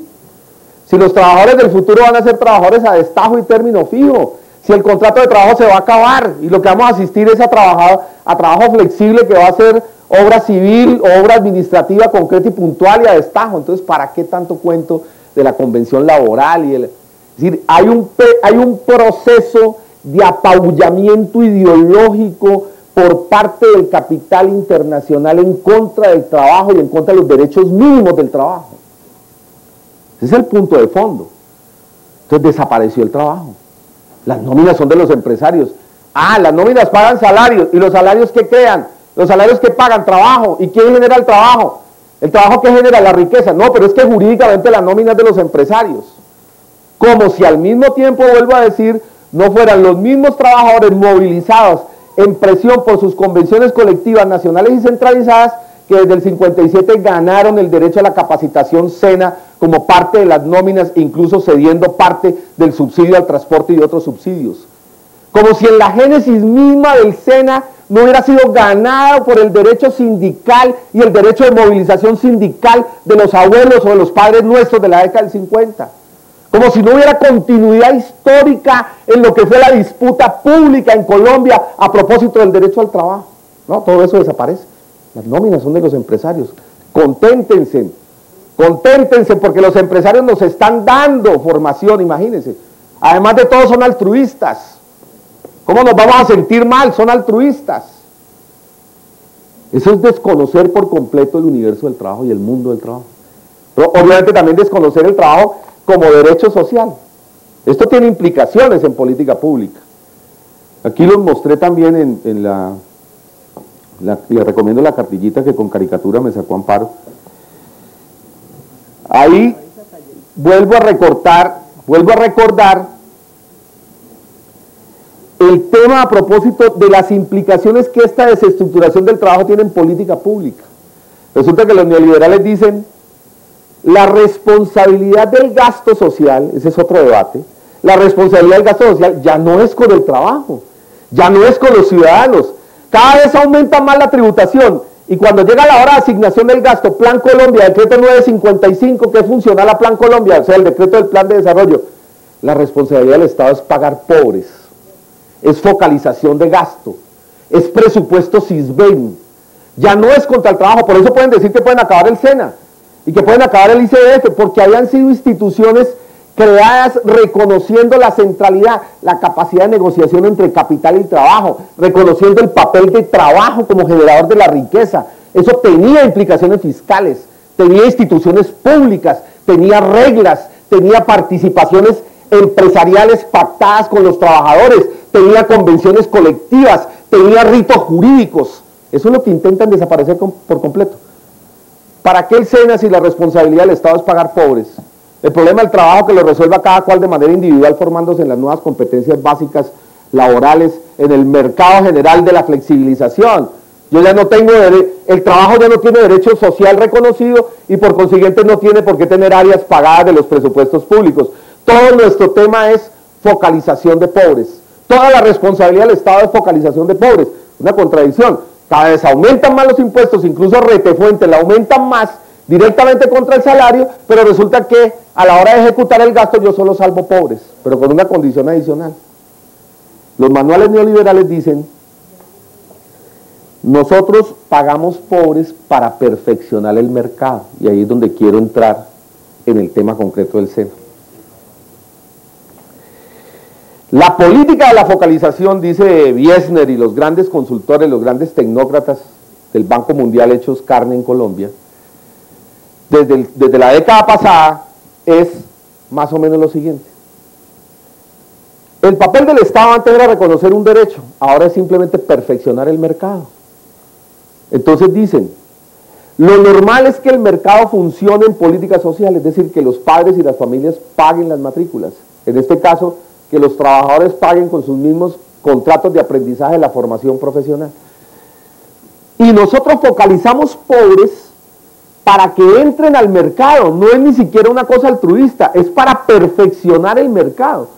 Si los trabajadores del futuro van a ser trabajadores a destajo y término fijo, si el contrato de trabajo se va a acabar y lo que vamos a asistir es a trabajo flexible que va a ser obra civil, obra administrativa concreta y puntual y a destajo. Entonces, ¿para qué tanto cuento de la convención laboral? Es decir, hay un proceso de apabullamiento ideológico por parte del capital internacional en contra del trabajo y en contra de los derechos mínimos del trabajo. Ese es el punto de fondo. Entonces desapareció el trabajo. Las nóminas son de los empresarios. Las nóminas pagan salarios. ¿Y los salarios qué crean? Los salarios que pagan trabajo. ¿Y quién genera el trabajo? El trabajo que genera la riqueza. No, pero es que jurídicamente la nómina es de los empresarios. Como si al mismo tiempo, vuelvo a decir, no fueran los mismos trabajadores movilizados en presión por sus convenciones colectivas nacionales y centralizadas que desde el 57 ganaron el derecho a la capacitación SENA como parte de las nóminas, incluso cediendo parte del subsidio al transporte y otros subsidios. Como si en la génesis misma del SENA no hubiera sido ganado por el derecho sindical y el derecho de movilización sindical de los abuelos o de los padres nuestros de la década del 50. Como si no hubiera continuidad histórica en lo que fue la disputa pública en Colombia a propósito del derecho al trabajo. No, todo eso desaparece. Las nóminas son de los empresarios. Conténtense porque los empresarios nos están dando formación, imagínense. Además de todo son altruistas. ¿Cómo nos vamos a sentir mal? Son altruistas. Eso es desconocer por completo el universo del trabajo y el mundo del trabajo. Pero obviamente también desconocer el trabajo como derecho social. Esto tiene implicaciones en política pública. Aquí los mostré también les recomiendo la cartillita que con caricatura me sacó Amparo. Ahí vuelvo a recordar el tema a propósito de las implicaciones que esta desestructuración del trabajo tiene en política pública. Resulta que los neoliberales dicen la responsabilidad del gasto social, ese es otro debate, la responsabilidad del gasto social ya no es con el trabajo, ya no es con los ciudadanos, cada vez aumenta más la tributación y cuando llega la hora de asignación del gasto, Plan Colombia, decreto 955, que es funcional a Plan Colombia, o sea, el decreto del Plan de Desarrollo, la responsabilidad del Estado es pagar pobres, es focalización de gasto, es presupuesto SISBEN, ya no es contra el trabajo, por eso pueden decir que pueden acabar el SENA, y que pueden acabar el ICBF, porque habían sido instituciones creadas reconociendo la centralidad, la capacidad de negociación entre capital y trabajo, reconociendo el papel de trabajo como generador de la riqueza. Eso tenía implicaciones fiscales, tenía instituciones públicas, tenía reglas, tenía participaciones empresariales pactadas con los trabajadores, tenía convenciones colectivas, tenía ritos jurídicos. Eso es lo que intentan desaparecer por completo. ¿Para qué el SENA si la responsabilidad del Estado es pagar pobres? El problema del trabajo que lo resuelva cada cual de manera individual formándose en las nuevas competencias básicas laborales en el mercado general de la flexibilización. Yo ya no tengo, el trabajo ya no tiene derecho social reconocido y por consiguiente no tiene por qué tener áreas pagadas de los presupuestos públicos. Todo nuestro tema es focalización de pobres. Toda la responsabilidad del Estado es focalización de pobres. Una contradicción. Cada vez aumentan más los impuestos, incluso Retefuente la aumentan más directamente contra el salario, pero resulta que a la hora de ejecutar el gasto yo solo salvo pobres, pero con una condición adicional. Los manuales neoliberales dicen, nosotros pagamos pobres para perfeccionar el mercado, y ahí es donde quiero entrar en el tema concreto del SENA. La política de la focalización, dice Wiesner y los grandes consultores, los grandes tecnócratas del Banco Mundial hechos carne en Colombia, desde la década pasada es más o menos lo siguiente. El papel del Estado antes era reconocer un derecho, ahora es simplemente perfeccionar el mercado. Entonces dicen, lo normal es que el mercado funcione en política social, es decir, que los padres y las familias paguen las matrículas. En este caso, que los trabajadores paguen con sus mismos contratos de aprendizaje la formación profesional. Y nosotros focalizamos pobres para que entren al mercado, no es ni siquiera una cosa altruista, es para perfeccionar el mercado.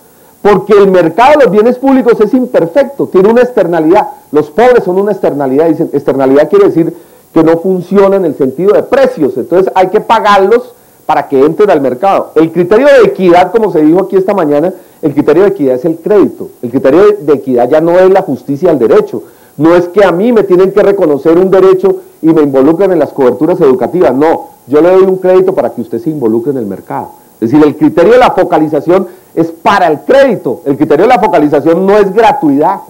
Porque el mercado de los bienes públicos es imperfecto, tiene una externalidad. Los pobres son una externalidad, dicen, externalidad quiere decir que no funciona en el sentido de precios, entonces hay que pagarlos para que entren al mercado. El criterio de equidad, como se dijo aquí esta mañana, el criterio de equidad es el crédito. El criterio de equidad ya no es la justicia al derecho, no es que a mí me tienen que reconocer un derecho y me involucren en las coberturas educativas, no, yo le doy un crédito para que usted se involucre en el mercado. Es decir, el criterio de la focalización es para el crédito, el criterio de la focalización no es gratuidad.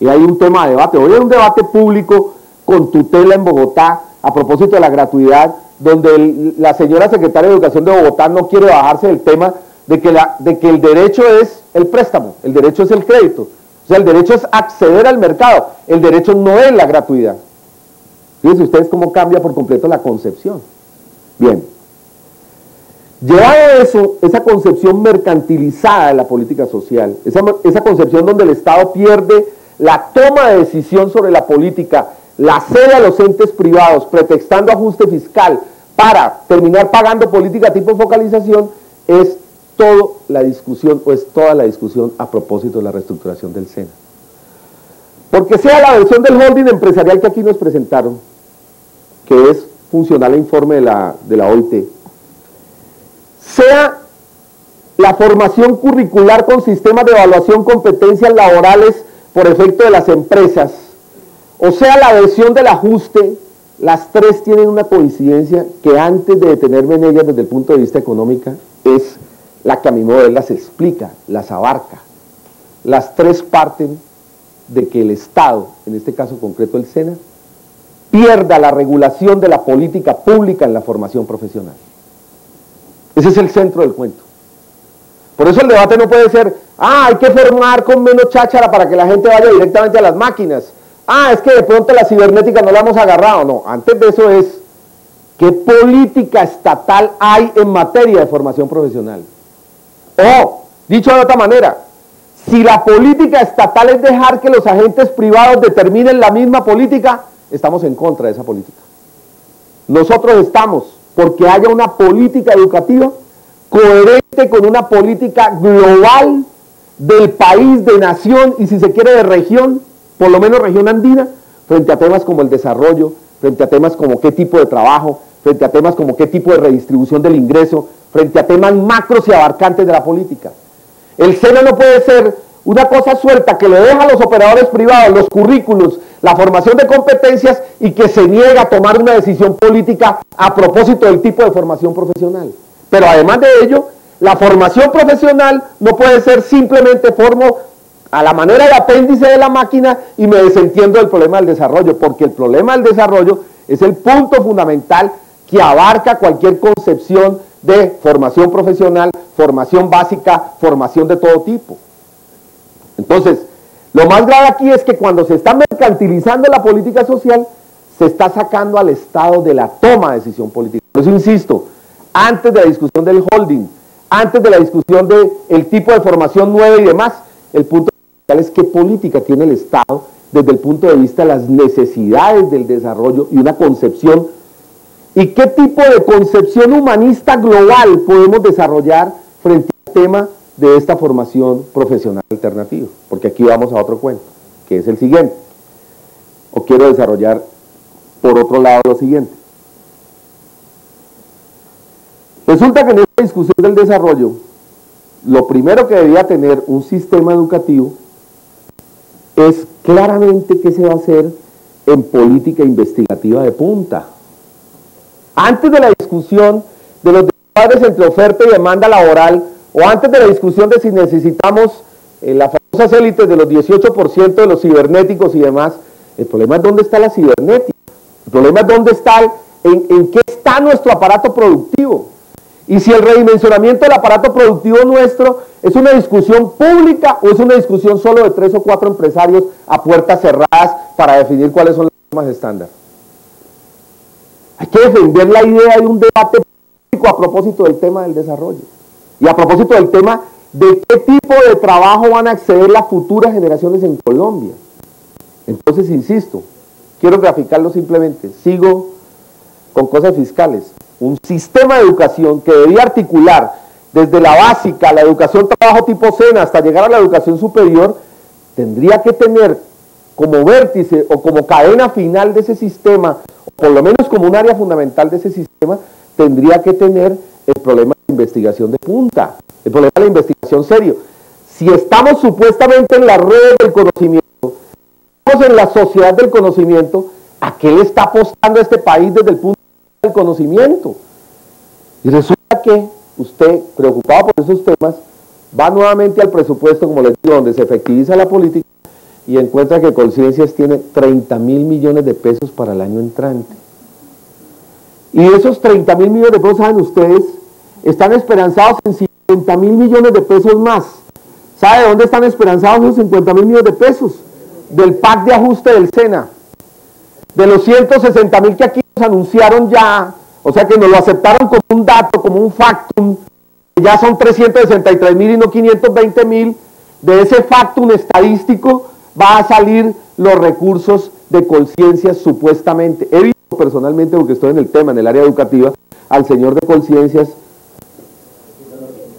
Y hay un tema de debate, hoy hay un debate público con tutela en Bogotá a propósito de la gratuidad, donde la señora secretaria de Educación de Bogotá no quiere bajarse del tema de que el derecho es el préstamo, el derecho es el crédito, o sea, el derecho es acceder al mercado, el derecho no es la gratuidad. Fíjense ustedes cómo cambia por completo la concepción. Bien. Llevado eso, esa concepción mercantilizada de la política social, esa concepción donde el Estado pierde la toma de decisión sobre la política, la cede a los entes privados, pretextando ajuste fiscal para terminar pagando política tipo focalización, es toda la discusión a propósito de la reestructuración del SENA. Porque sea la versión del holding empresarial que aquí nos presentaron, que es funcional al informe de la OIT, sea la formación curricular con sistemas de evaluación competencias laborales por efecto de las empresas, o sea la versión del ajuste, las tres tienen una coincidencia que antes de detenerme en ellas desde el punto de vista económico, es la que a mi modo de ver las explica, las abarca. Las tres parten de que el Estado, en este caso concreto el SENA, pierda la regulación de la política pública en la formación profesional. Ese es el centro del cuento. Por eso el debate no puede ser, hay que formar con menos cháchara para que la gente vaya directamente a las máquinas. Es que de pronto la cibernética no la hemos agarrado. No, antes de eso es, ¿qué política estatal hay en materia de formación profesional? O, dicho de otra manera, si la política estatal es dejar que los agentes privados determinen la misma política, estamos en contra de esa política. Nosotros estamos porque haya una política educativa coherente con una política global del país, de nación y si se quiere de región, por lo menos región andina, frente a temas como el desarrollo, frente a temas como qué tipo de trabajo, frente a temas como qué tipo de redistribución del ingreso, frente a temas macros y abarcantes de la política. El SENA no puede ser una cosa suelta que le deja a los operadores privados los currículos, la formación de competencias y que se niega a tomar una decisión política a propósito del tipo de formación profesional. Pero además de ello, la formación profesional no puede ser simplemente formo a la manera de apéndice de la máquina y me desentiendo del problema del desarrollo, porque el problema del desarrollo es el punto fundamental que abarca cualquier concepción de formación profesional, formación básica, formación de todo tipo. Entonces, lo más grave aquí es que cuando se está mercantilizando la política social, se está sacando al Estado de la toma de decisión política. Por eso insisto, antes de la discusión del holding, antes de la discusión del tipo de formación nueva y demás, el punto es qué política tiene el Estado desde el punto de vista de las necesidades del desarrollo y una concepción, y qué tipo de concepción humanista global podemos desarrollar frente al tema de esta formación profesional alternativa, porque aquí vamos a otro cuento, que es el siguiente, o quiero desarrollar por otro lado lo siguiente. Resulta que en esta discusión del desarrollo, lo primero que debería tener un sistema educativo es claramente qué se va a hacer en política investigativa de punta. Antes de la discusión de los debates entre oferta y demanda laboral, o antes de la discusión de si necesitamos las famosas élites de los 18% de los cibernéticos y demás, el problema es dónde está la cibernética, el problema es dónde está, en qué está nuestro aparato productivo. Y si el redimensionamiento del aparato productivo nuestro es una discusión pública o es una discusión solo de 3 o 4 empresarios a puertas cerradas para definir cuáles son las normas estándar. Hay que defender la idea de un debate público a propósito del tema del desarrollo y a propósito del tema de qué tipo de trabajo van a acceder las futuras generaciones en Colombia. Entonces, insisto, quiero graficarlo simplemente, sigo con cosas fiscales. Un sistema de educación que debía articular desde la básica, la educación trabajo tipo SENA, hasta llegar a la educación superior, tendría que tener como vértice o como cadena final de ese sistema, o por lo menos como un área fundamental de ese sistema, tendría que tener el problema de investigación de punta, el problema de la investigación serio. Si estamos supuestamente en la red del conocimiento, estamos en la sociedad del conocimiento, ¿a qué le está apostando este país desde el punto del conocimiento? Y resulta que usted, preocupado por esos temas, va nuevamente al presupuesto, como les digo, donde se efectiviza la política, y encuentra que Colciencias tiene 30.000 millones de pesos para el año entrante. Y esos 30.000 millones de pesos, saben ustedes, están esperanzados en 50.000 millones de pesos más. ¿Sabe de dónde están esperanzados esos 50.000 millones de pesos? Del PAC de ajuste del SENA. De los 160.000 que aquí nos anunciaron ya, o sea que nos lo aceptaron como un dato, como un factum, ya son 363.000 y no 520.000, de ese factum estadístico va a salir los recursos de Colciencias supuestamente. He visto personalmente, porque estoy en el tema, en el área educativa, al señor de Colciencias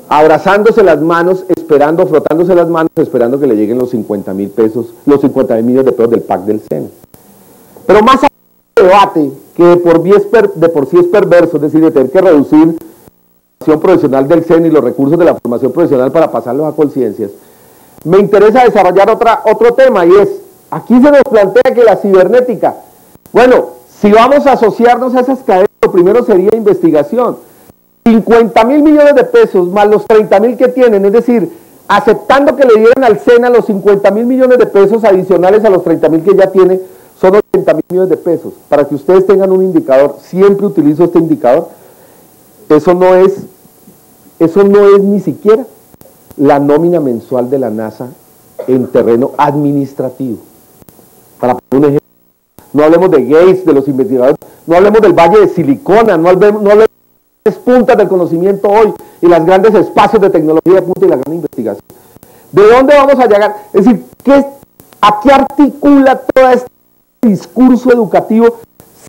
abrazándose las manos, esperando, frotándose las manos, esperando que le lleguen los 50.000 pesos, los 50.000 millones de pesos del PAC del SENA. Pero más allá del debate, que de por sí es perverso, es decir, de tener que reducir la formación profesional del SENA y los recursos de la formación profesional para pasarlos a Colciencias, me interesa desarrollar otro tema, y es, aquí se nos plantea que la cibernética, bueno, si vamos a asociarnos a esas cadenas, lo primero sería investigación. 50.000 millones de pesos más los 30.000 que tienen, es decir, aceptando que le dieran al SENA los 50.000 millones de pesos adicionales a los 30.000 que ya tiene, son 80.000 millones de pesos. Para que ustedes tengan un indicador, siempre utilizo este indicador, eso no es ni siquiera la nómina mensual de la NASA en terreno administrativo. Para poner un ejemplo, no hablemos de Gates, de los investigadores, no hablemos del Valle de Silicona, no hablemos de las puntas del conocimiento hoy y los grandes espacios de tecnología de punta y la gran investigación. ¿De dónde vamos a llegar? Es decir, ¿a qué articula todo este discurso educativo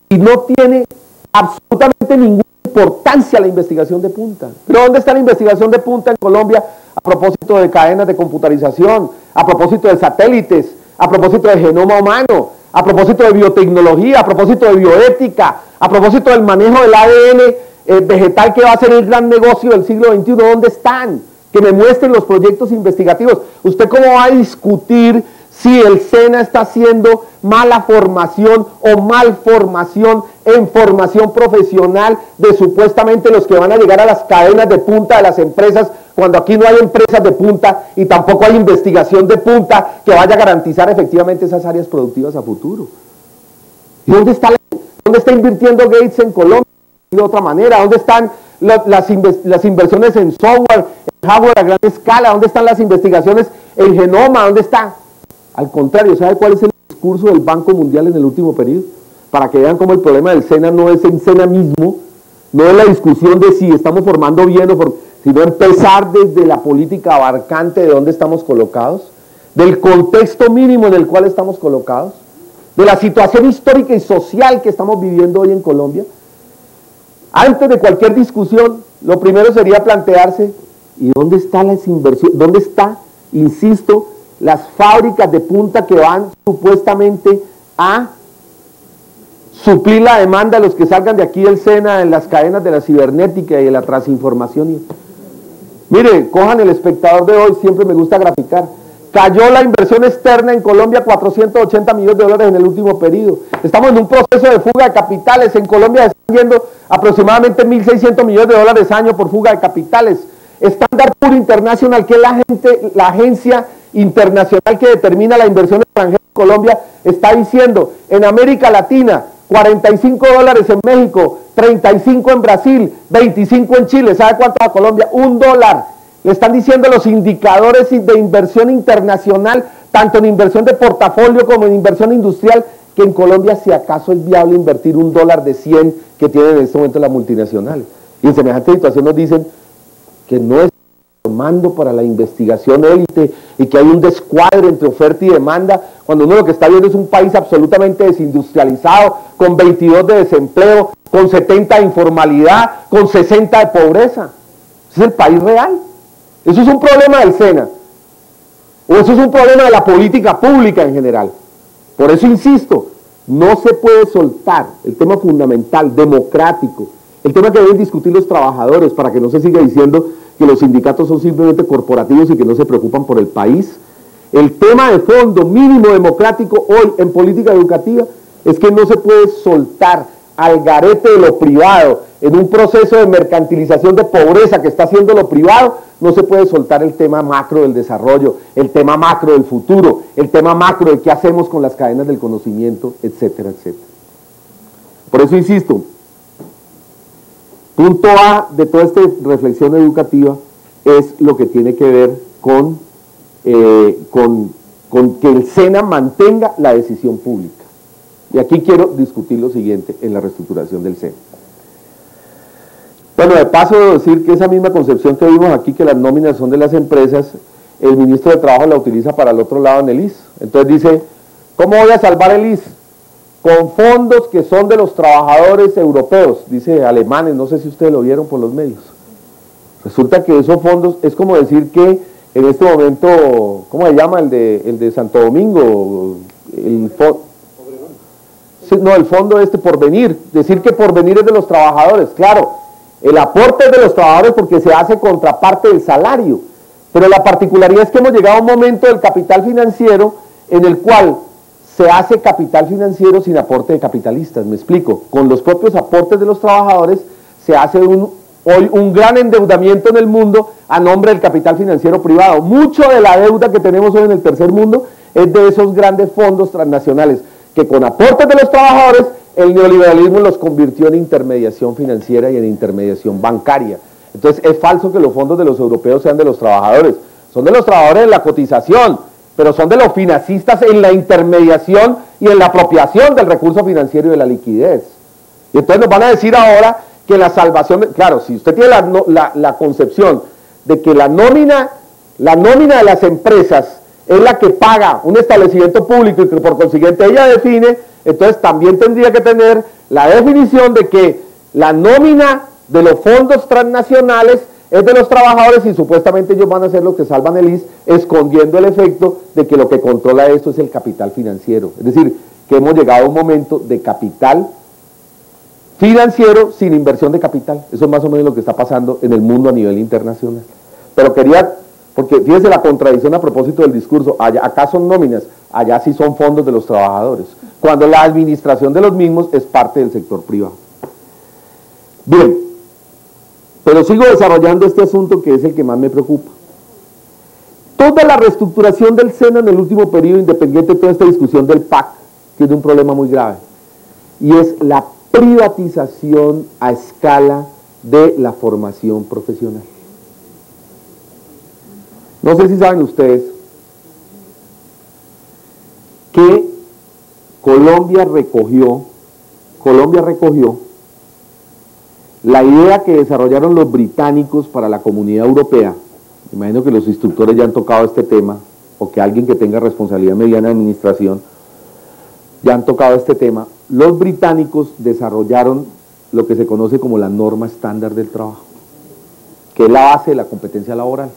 si no tiene absolutamente ninguna importancia la investigación de punta? ¿Pero dónde está la investigación de punta en Colombia a propósito de cadenas de computarización, a propósito de satélites, a propósito de genoma humano, a propósito de biotecnología, a propósito de bioética, a propósito del manejo del ADN vegetal, que va a ser el gran negocio del siglo XXI? ¿Dónde están? Que me muestren los proyectos investigativos. ¿Usted cómo va a discutir si el SENA está haciendo mala formación o malformación en formación profesional de supuestamente los que van a llegar a las cadenas de punta de las empresas, cuando aquí no hay empresas de punta y tampoco hay investigación de punta que vaya a garantizar efectivamente esas áreas productivas a futuro? ¿Y dónde está invirtiendo Gates en Colombia? De otra manera, ¿dónde están las inversiones en software, en hardware a gran escala? ¿Dónde están las investigaciones en genoma? ¿Dónde está? Al contrario, ¿sabe cuál es el discurso del Banco Mundial en el último periodo? Para que vean cómo el problema del SENA no es en SENA mismo, no es la discusión de si estamos formando bien o sino empezar desde la política abarcante de dónde estamos colocados, del contexto mínimo en el cual estamos colocados, de la situación histórica y social que estamos viviendo hoy en Colombia. Antes de cualquier discusión, lo primero sería plantearse, ¿y dónde están las inversiones? ¿Dónde está, insisto, las fábricas de punta que van supuestamente a suplir la demanda de los que salgan de aquí del SENA en las cadenas de la cibernética y de la transinformación? Mire, cojan El Espectador de hoy, siempre me gusta graficar. Cayó la inversión externa en Colombia 480 millones de dólares en el último periodo. Estamos en un proceso de fuga de capitales. En Colombia están yendo aproximadamente 1.600 millones de dólares año por fuga de capitales. Standard Poor's International, que es la agencia internacional que determina la inversión extranjera en Colombia, está diciendo, en América Latina, 45 dólares en México, 35 en Brasil, 25 en Chile. ¿Sabe cuánto a Colombia? $1. Le están diciendo los indicadores de inversión internacional, tanto en inversión de portafolio como en inversión industrial, que en Colombia si acaso es viable invertir $1 de 100 que tienen en este momento la multinacional. Y en semejante situación nos dicen que no es formando para la investigación élite y que hay un descuadre entre oferta y demanda, cuando uno lo que está viendo es un país absolutamente desindustrializado, con 22 de desempleo, con 70 de informalidad, con 60 de pobreza. Ese es el país real. Eso es un problema del SENA, o eso es un problema de la política pública en general. Por eso insisto, no se puede soltar el tema fundamental, democrático, el tema que deben discutir los trabajadores, para que no se siga diciendo que los sindicatos son simplemente corporativos y que no se preocupan por el país. El tema de fondo mínimo democrático hoy en política educativa es que no se puede soltar al garete de lo privado, en un proceso de mercantilización de pobreza que está haciendo lo privado, no se puede soltar el tema macro del desarrollo, el tema macro del futuro, el tema macro de qué hacemos con las cadenas del conocimiento, etcétera, etcétera. Por eso insisto, punto A de toda esta reflexión educativa es lo que tiene que ver con que el SENA mantenga la decisión pública. Y aquí quiero discutir lo siguiente en la reestructuración del SENA. Bueno, de paso debo decir que esa misma concepción que vimos aquí, que las nóminas son de las empresas, el ministro de Trabajo la utiliza para el otro lado en el IS. Entonces dice, ¿cómo voy a salvar el IS? Con fondos que son de los trabajadores europeos, dice alemanes, no sé si ustedes lo vieron por los medios. Resulta que esos fondos, es como decir que en este momento, ¿cómo se llama el de Santo Domingo? El fondo Porvenir, decir que Porvenir es de los trabajadores, claro, el aporte es de los trabajadores porque se hace contraparte del salario, pero la particularidad es que hemos llegado a un momento del capital financiero en el cual se hace capital financiero sin aporte de capitalistas, me explico, con los propios aportes de los trabajadores se hace hoy un gran endeudamiento en el mundo a nombre del capital financiero privado. Mucho de la deuda que tenemos hoy en el tercer mundo es de esos grandes fondos transnacionales que con aportes de los trabajadores el neoliberalismo los convirtió en intermediación financiera y en intermediación bancaria. Entonces es falso que los fondos de los europeos sean de los trabajadores, son de los trabajadores en la cotización, pero son de los financistas en la intermediación y en la apropiación del recurso financiero y de la liquidez. Y entonces nos van a decir ahora que la salvación, claro, si usted tiene la concepción de que la nómina de las empresas es la que paga un establecimiento público y que por consiguiente ella define, entonces también tendría que tener la definición de que la nómina de los fondos transnacionales es de los trabajadores y supuestamente ellos van a ser los que salvan el IS, escondiendo el efecto de que lo que controla esto es el capital financiero. Es decir, que hemos llegado a un momento de capital financiero sin inversión de capital. Eso es más o menos lo que está pasando en el mundo a nivel internacional. Pero porque fíjense la contradicción a propósito del discurso, acá son nóminas, allá sí son fondos de los trabajadores, cuando la administración de los mismos es parte del sector privado. Bien, pero sigo desarrollando este asunto que es el que más me preocupa. Toda la reestructuración del SENA en el último periodo, independiente de toda esta discusión del PAC, tiene un problema muy grave, y es la privatización a escala de la formación profesional. No sé si saben ustedes que Colombia recogió la idea que desarrollaron los británicos para la Comunidad Europea. Imagino que los instructores ya han tocado este tema, o que alguien que tenga responsabilidad mediana de administración ya han tocado este tema. Los británicos desarrollaron lo que se conoce como la norma estándar del trabajo, que es la base de la competencia laboral.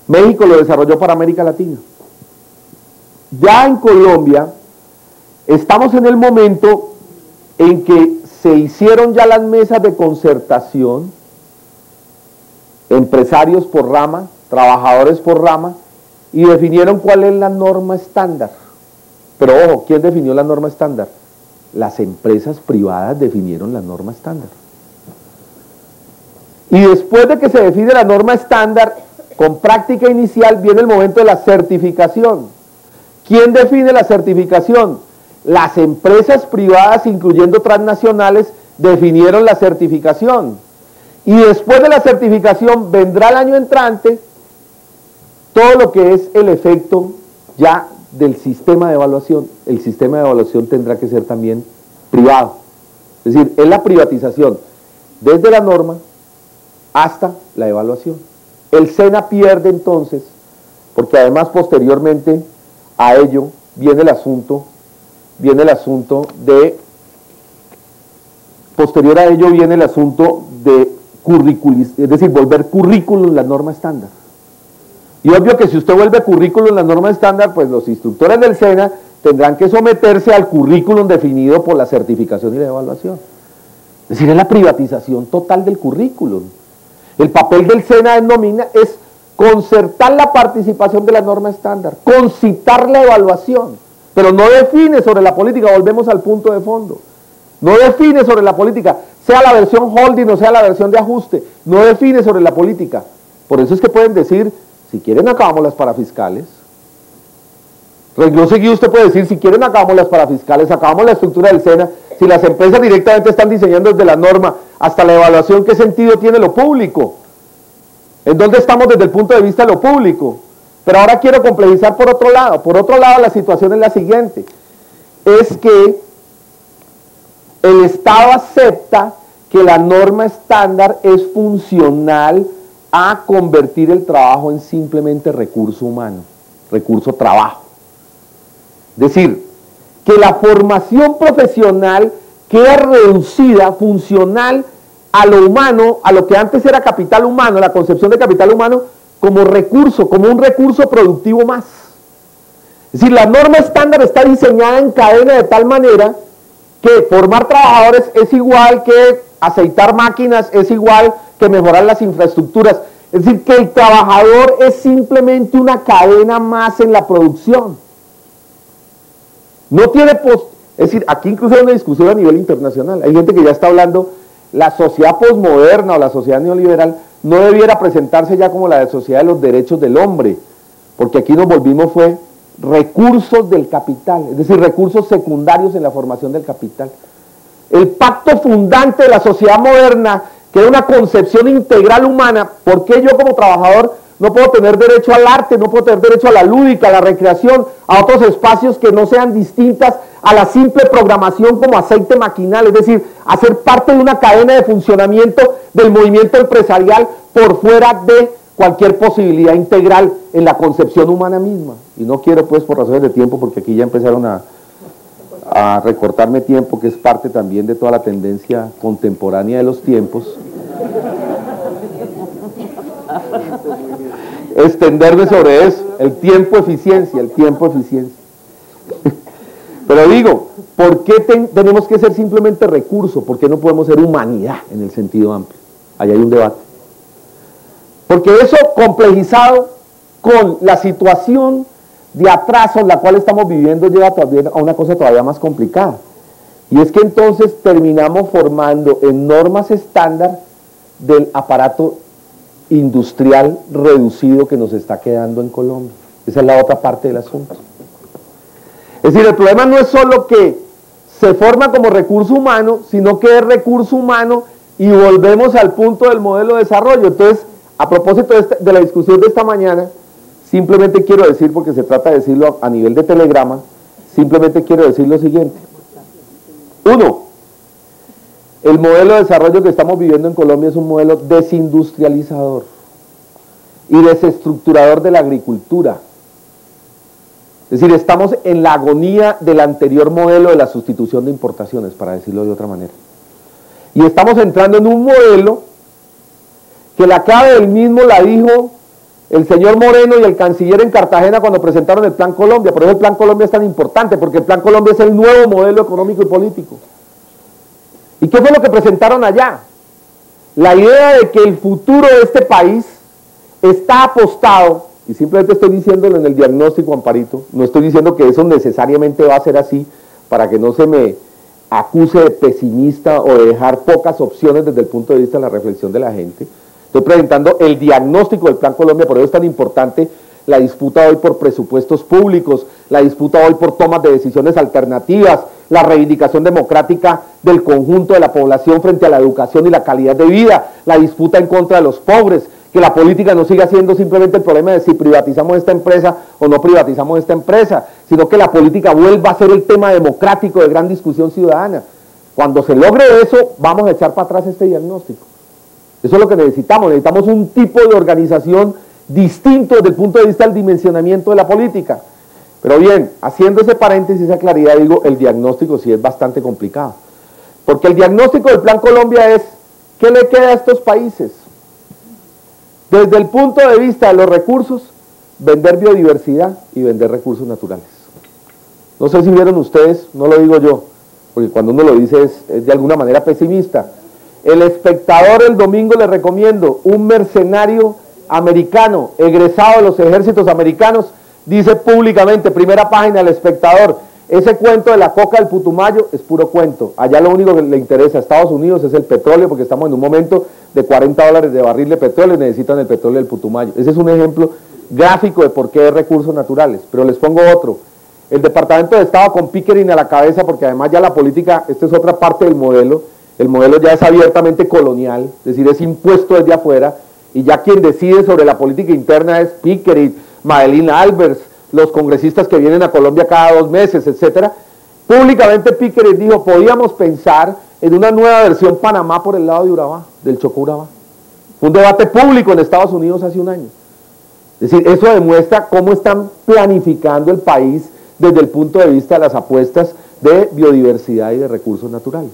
México lo desarrolló para América Latina. Ya en Colombia estamos en el momento en que se hicieron ya las mesas de concertación, empresarios por rama, trabajadores por rama, y definieron cuál es la norma estándar. Pero ojo, ¿quién definió la norma estándar? Las empresas privadas definieron la norma estándar. Y después de que se define la norma estándar, con práctica inicial viene el momento de la certificación. ¿Quién define la certificación? las empresas privadas, incluyendo transnacionales, definieron la certificación. Y después de la certificación vendrá el año entrante todo lo que es el efecto ya del sistema de evaluación. El sistema de evaluación tendrá que ser también privado. Es decir, es la privatización desde la norma hasta la evaluación. El SENA pierde entonces, porque además posteriormente a ello viene el asunto de, posterior a ello viene el asunto de es decir, volver currículum la norma estándar. Y obvio que si usted vuelve currículum la norma estándar, pues los instructores del SENA tendrán que someterse al currículum definido por la certificación y la evaluación. Es decir, es la privatización total del currículum. El papel del SENA es concertar la participación de la norma estándar, concitar la evaluación, pero no define sobre la política, volvemos al punto de fondo. No define sobre la política, sea la versión holding o sea la versión de ajuste, no define sobre la política. Por eso es que pueden decir, si quieren acabamos las parafiscales. Renglón seguido usted puede decir, si quieren acabamos las parafiscales, acabamos la estructura del SENA. Si las empresas directamente están diseñando desde la norma hasta la evaluación, ¿qué sentido tiene lo público? ¿En dónde estamos desde el punto de vista de lo público? Pero ahora quiero complejizar por otro lado. Por otro lado, la situación es la siguiente. Es que el Estado acepta que la norma estándar es funcional a convertir el trabajo en simplemente recurso humano, recurso trabajo. Es decir, que la formación profesional queda reducida, funcional a lo humano, a lo que antes era capital humano, la concepción de capital humano, como recurso, como un recurso productivo más. Es decir, la norma estándar está diseñada en cadena de tal manera que formar trabajadores es igual que aceitar máquinas, es igual que mejorar las infraestructuras. Es decir, que el trabajador es simplemente una cadena más en la producción. No tiene es decir, aquí incluso hay una discusión a nivel internacional. Hay gente que ya está hablando, la sociedad posmoderna o la sociedad neoliberal no debiera presentarse ya como la sociedad de los derechos del hombre, porque aquí nos volvimos fue recursos del capital, es decir, recursos secundarios en la formación del capital. El pacto fundante de la sociedad moderna, que es una concepción integral humana, ¿por qué yo como trabajador no puedo tener derecho al arte, no puedo tener derecho a la lúdica, a la recreación, a otros espacios que no sean distintas a la simple programación como aceite maquinal? Es decir, a ser parte de una cadena de funcionamiento del movimiento empresarial por fuera de cualquier posibilidad integral en la concepción humana misma. Y no quiero, pues, por razones de tiempo, porque aquí ya empezaron a recortarme tiempo, que es parte también de toda la tendencia contemporánea de los tiempos, extenderme sobre eso, el tiempo eficiencia. Pero digo, ¿por qué tenemos que ser simplemente recurso? ¿Por qué no podemos ser humanidad en el sentido amplio? Ahí hay un debate. Porque eso complejizado con la situación de atraso en la cual estamos viviendo lleva también a una cosa todavía más complicada. Y es que entonces terminamos formando en normas estándar del aparato industrial reducido que nos está quedando en Colombia. Esa es la otra parte del asunto. Es decir, el problema no es solo que se forma como recurso humano, sino que es recurso humano y volvemos al punto del modelo de desarrollo. Entonces, a propósito de la discusión de esta mañana, simplemente quiero decir, porque se trata de decirlo a nivel de telegrama, simplemente quiero decir lo siguiente. Uno, el modelo de desarrollo que estamos viviendo en Colombia es un modelo desindustrializador y desestructurador de la agricultura. Es decir, estamos en la agonía del anterior modelo de la sustitución de importaciones, para decirlo de otra manera. Y estamos entrando en un modelo que la clave del mismo la dijo el señor Moreno y el canciller en Cartagena cuando presentaron el Plan Colombia. Por eso el Plan Colombia es tan importante, porque el Plan Colombia es el nuevo modelo económico y político. ¿Y qué fue lo que presentaron allá? La idea de que el futuro de este país está apostado, y simplemente estoy diciéndolo en el diagnóstico, Amparito, no estoy diciendo que eso necesariamente va a ser así, para que no se me acuse de pesimista o de dejar pocas opciones desde el punto de vista de la reflexión de la gente. Estoy presentando el diagnóstico del Plan Colombia, por eso es tan importante la disputa hoy por presupuestos públicos, la disputa hoy por tomas de decisiones alternativas, la reivindicación democrática del conjunto de la población frente a la educación y la calidad de vida, la disputa en contra de los pobres, que la política no siga siendo simplemente el problema de si privatizamos esta empresa o no privatizamos esta empresa, sino que la política vuelva a ser el tema democrático de gran discusión ciudadana. Cuando se logre eso, vamos a echar para atrás este diagnóstico. Eso es lo que necesitamos un tipo de organización distinto desde el punto de vista del dimensionamiento de la política. Pero bien, haciendo ese paréntesis, esa claridad, digo, el diagnóstico sí es bastante complicado. Porque el diagnóstico del Plan Colombia es, ¿qué le queda a estos países? Desde el punto de vista de los recursos, vender biodiversidad y vender recursos naturales. No sé si vieron ustedes, no lo digo yo, porque cuando uno lo dice es de alguna manera pesimista. El Espectador el domingo le recomiendo, un mercenario americano, egresado de los ejércitos americanos, dice públicamente, primera página del Espectador, ese cuento de la coca del Putumayo es puro cuento. Allá lo único que le interesa a Estados Unidos es el petróleo, porque estamos en un momento de $40 de barril de petróleo y necesitan el petróleo del Putumayo. Ese es un ejemplo gráfico de por qué es recursos naturales. Pero les pongo otro. El Departamento de Estado con Pickering a la cabeza, porque además ya la política, esta es otra parte del modelo, el modelo ya es abiertamente colonial, es decir, es impuesto desde afuera, y ya quien decide sobre la política interna es Pickering, Madeleine Alberts, los congresistas que vienen a Colombia cada 2 meses, etcétera. Públicamente Pickering dijo, podíamos pensar en una nueva versión Panamá por el lado de Urabá, del Chocó Urabá. Fue un debate público en Estados Unidos hace un año. Es decir, eso demuestra cómo están planificando el país desde el punto de vista de las apuestas de biodiversidad y de recursos naturales.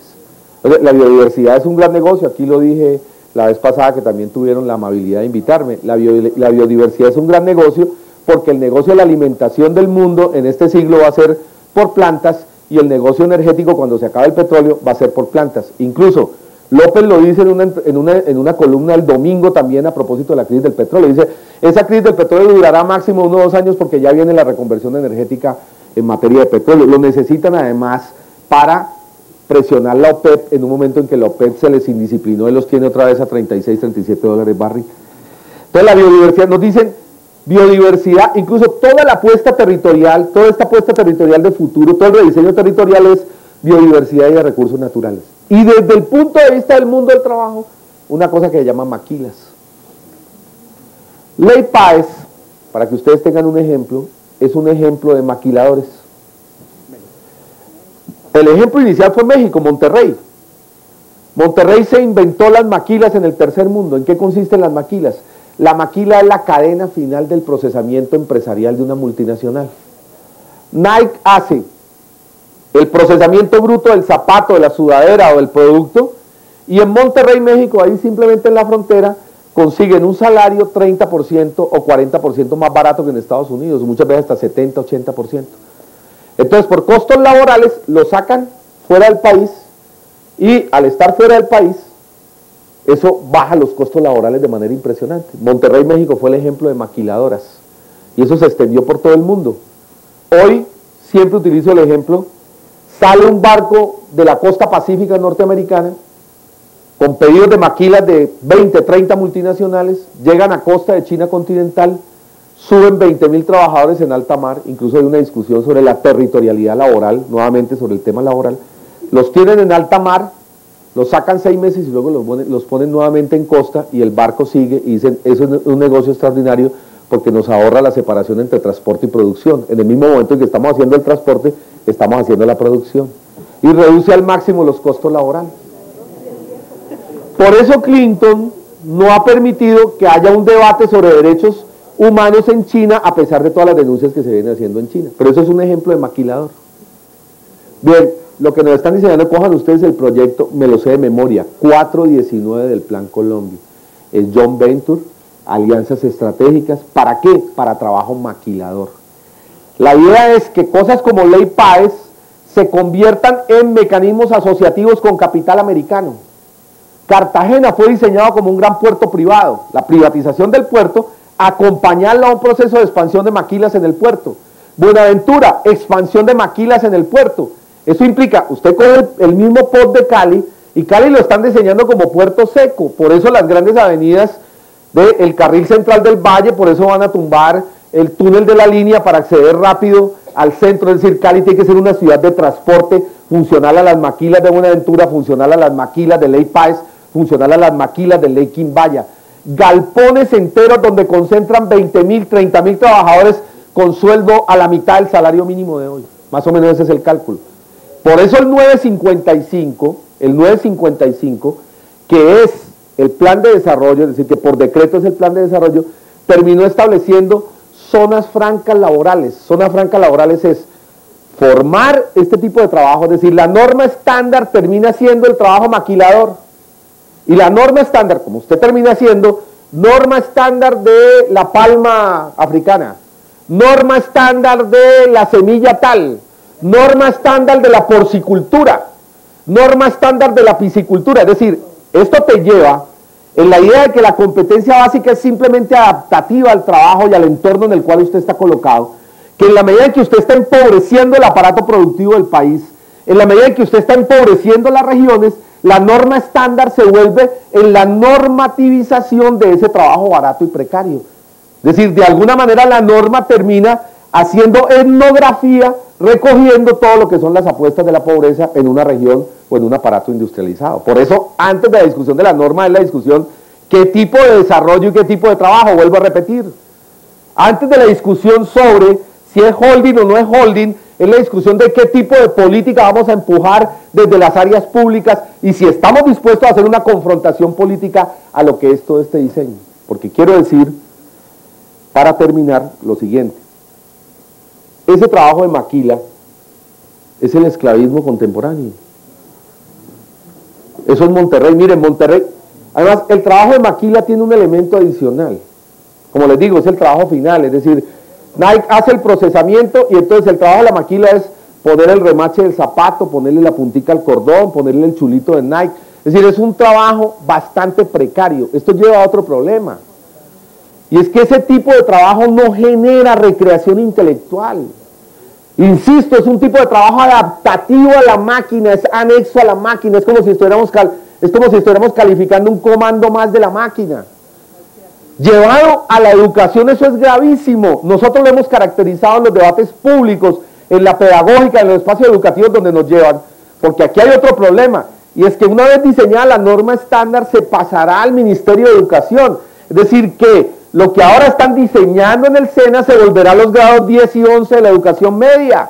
La biodiversidad es un gran negocio, aquí lo dije la vez pasada que también tuvieron la amabilidad de invitarme. La biodiversidad es un gran negocio porque el negocio de la alimentación del mundo en este siglo va a ser por plantas y el negocio energético cuando se acabe el petróleo va a ser por plantas. Incluso López lo dice en una columna el domingo también a propósito de la crisis del petróleo. Dice, esa crisis del petróleo durará máximo 1 o 2 años porque ya viene la reconversión energética en materia de petróleo. Lo necesitan además para presionar la OPEP en un momento en que la OPEP se les indisciplinó y los tiene otra vez a $36-37 barril. Entonces la biodiversidad, nos dicen biodiversidad, incluso toda la apuesta territorial, toda esta apuesta territorial de futuro, todo el rediseño territorial es biodiversidad y de recursos naturales. Y desde el punto de vista del mundo del trabajo, una cosa que se llama maquilas. Ley Páez, para que ustedes tengan un ejemplo, es un ejemplo de maquiladores. El ejemplo inicial fue México, Monterrey. Monterrey se inventó las maquilas en el tercer mundo. ¿En qué consisten las maquilas? La maquila es la cadena final del procesamiento empresarial de una multinacional. Nike hace el procesamiento bruto del zapato, de la sudadera o del producto, y en Monterrey, México, ahí simplemente en la frontera, consiguen un salario 30% o 40% más barato que en Estados Unidos, muchas veces hasta 70, 80%. Entonces, por costos laborales, lo sacan fuera del país, y al estar fuera del país, eso baja los costos laborales de manera impresionante. Monterrey, México fue el ejemplo de maquiladoras, y eso se extendió por todo el mundo. Hoy, siempre utilizo el ejemplo, sale un barco de la costa pacífica norteamericana, con pedidos de maquilas de 20, 30 multinacionales, llegan a costa de China continental, suben 20.000 trabajadores en alta mar, incluso hay una discusión sobre la territorialidad laboral, nuevamente sobre el tema laboral, los tienen en alta mar, los sacan 6 meses y luego los ponen nuevamente en costa y el barco sigue y dicen, eso es un negocio extraordinario porque nos ahorra la separación entre transporte y producción. En el mismo momento en que estamos haciendo el transporte, estamos haciendo la producción y reduce al máximo los costos laborales. Por eso Clinton no ha permitido que haya un debate sobre derechos humanos en China, a pesar de todas las denuncias que se vienen haciendo en China. Pero eso es un ejemplo de maquilador. Bien, lo que nos están enseñando, cojan ustedes el proyecto, me lo sé de memoria, 419 del Plan Colombia. Es John Venture, alianzas estratégicas. ¿Para qué? Para trabajo maquilador. La idea es que cosas como Ley Páez se conviertan en mecanismos asociativos con capital americano. Cartagena fue diseñado como un gran puerto privado. La privatización del puerto, acompañarla a un proceso de expansión de maquilas en el puerto. Buenaventura, expansión de maquilas en el puerto. Eso implica, usted coge el mismo port de Cali, y Cali lo están diseñando como puerto seco, por eso las grandes avenidas del carril central del valle, por eso van a tumbar el túnel de la línea para acceder rápido al centro, es decir, Cali tiene que ser una ciudad de transporte funcional a las maquilas de Buenaventura, funcional a las maquilas de Ley Páez, funcional a las maquilas de Ley Quimbaya. Galpones enteros donde concentran 20.000, 30.000 trabajadores con sueldo a la mitad del salario mínimo de hoy. Más o menos ese es el cálculo. Por eso el 955, que es el plan de desarrollo, es decir, que por decreto es el plan de desarrollo, terminó estableciendo zonas francas laborales. Zonas francas laborales es formar este tipo de trabajo, es decir, la norma estándar termina siendo el trabajo maquilador. Y la norma estándar, como usted termina siendo, norma estándar de la palma africana, norma estándar de la semilla tal, norma estándar de la porcicultura, norma estándar de la piscicultura. Es decir, esto te lleva en la idea de que la competencia básica es simplemente adaptativa al trabajo y al entorno en el cual usted está colocado, que en la medida en que usted está empobreciendo el aparato productivo del país, en la medida en que usted está empobreciendo las regiones, la norma estándar se vuelve en la normativización de ese trabajo barato y precario. Es decir, de alguna manera la norma termina haciendo etnografía, recogiendo todo lo que son las apuestas de la pobreza en una región o en un aparato industrializado. Por eso, antes de la discusión de la norma, es la discusión qué tipo de desarrollo y qué tipo de trabajo, vuelvo a repetir. Antes de la discusión sobre si es holding o no es holding, es la discusión de qué tipo de política vamos a empujar desde las áreas públicas y si estamos dispuestos a hacer una confrontación política a lo que es todo este diseño. Porque quiero decir, para terminar, lo siguiente. Ese trabajo de maquila es el esclavismo contemporáneo. Eso es Monterrey. Miren, Monterrey, además, el trabajo de maquila tiene un elemento adicional. Como les digo, es el trabajo final, es decir, Nike hace el procesamiento y entonces el trabajo de la maquila es poner el remache del zapato, ponerle la puntica al cordón, ponerle el chulito de Nike. Es decir, es un trabajo bastante precario. Esto lleva a otro problema. Y es que ese tipo de trabajo no genera recreación intelectual. Insisto, es un tipo de trabajo adaptativo a la máquina, es anexo a la máquina, es como si estuviéramos calificando un comando más de la máquina. Llevado a la educación, eso es gravísimo. Nosotros lo hemos caracterizado en los debates públicos, en la pedagógica, en los espacios educativos donde nos llevan, porque aquí hay otro problema, y es que una vez diseñada la norma estándar se pasará al Ministerio de Educación. Es decir, que lo que ahora están diseñando en el SENA se volverá a los grados 10 y 11 de la educación media.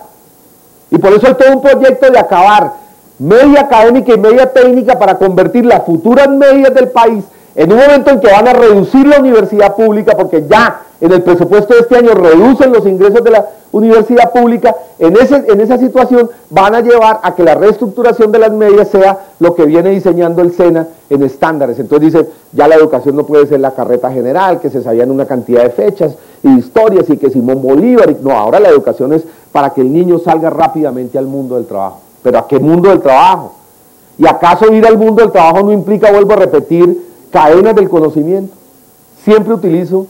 Y por eso hay todo un proyecto de acabar media académica y media técnica para convertir las futuras medias del país en un momento en que van a reducir la universidad pública, porque ya en el presupuesto de este año reducen los ingresos de la universidad pública. En esa situación van a llevar a que la reestructuración de las medias sea lo que viene diseñando el SENA en estándares. Entonces dicen, ya la educación no puede ser la carreta general, que se sabían una cantidad de fechas y historias y que Simón Bolívar, no, ahora la educación es para que el niño salga rápidamente al mundo del trabajo. ¿Pero a qué mundo del trabajo? ¿Y acaso ir al mundo del trabajo no implica, vuelvo a repetir, cadenas del conocimiento? Siempre utilizo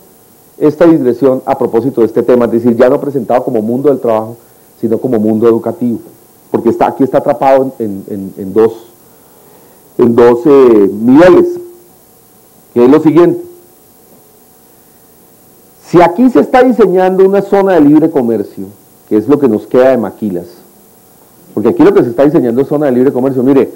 esta digresión a propósito de este tema, es decir, ya no presentado como mundo del trabajo, sino como mundo educativo, porque aquí está atrapado en dos niveles, que es lo siguiente. Si aquí se está diseñando una zona de libre comercio, que es lo que nos queda de maquilas, porque aquí lo que se está diseñando es zona de libre comercio, mire,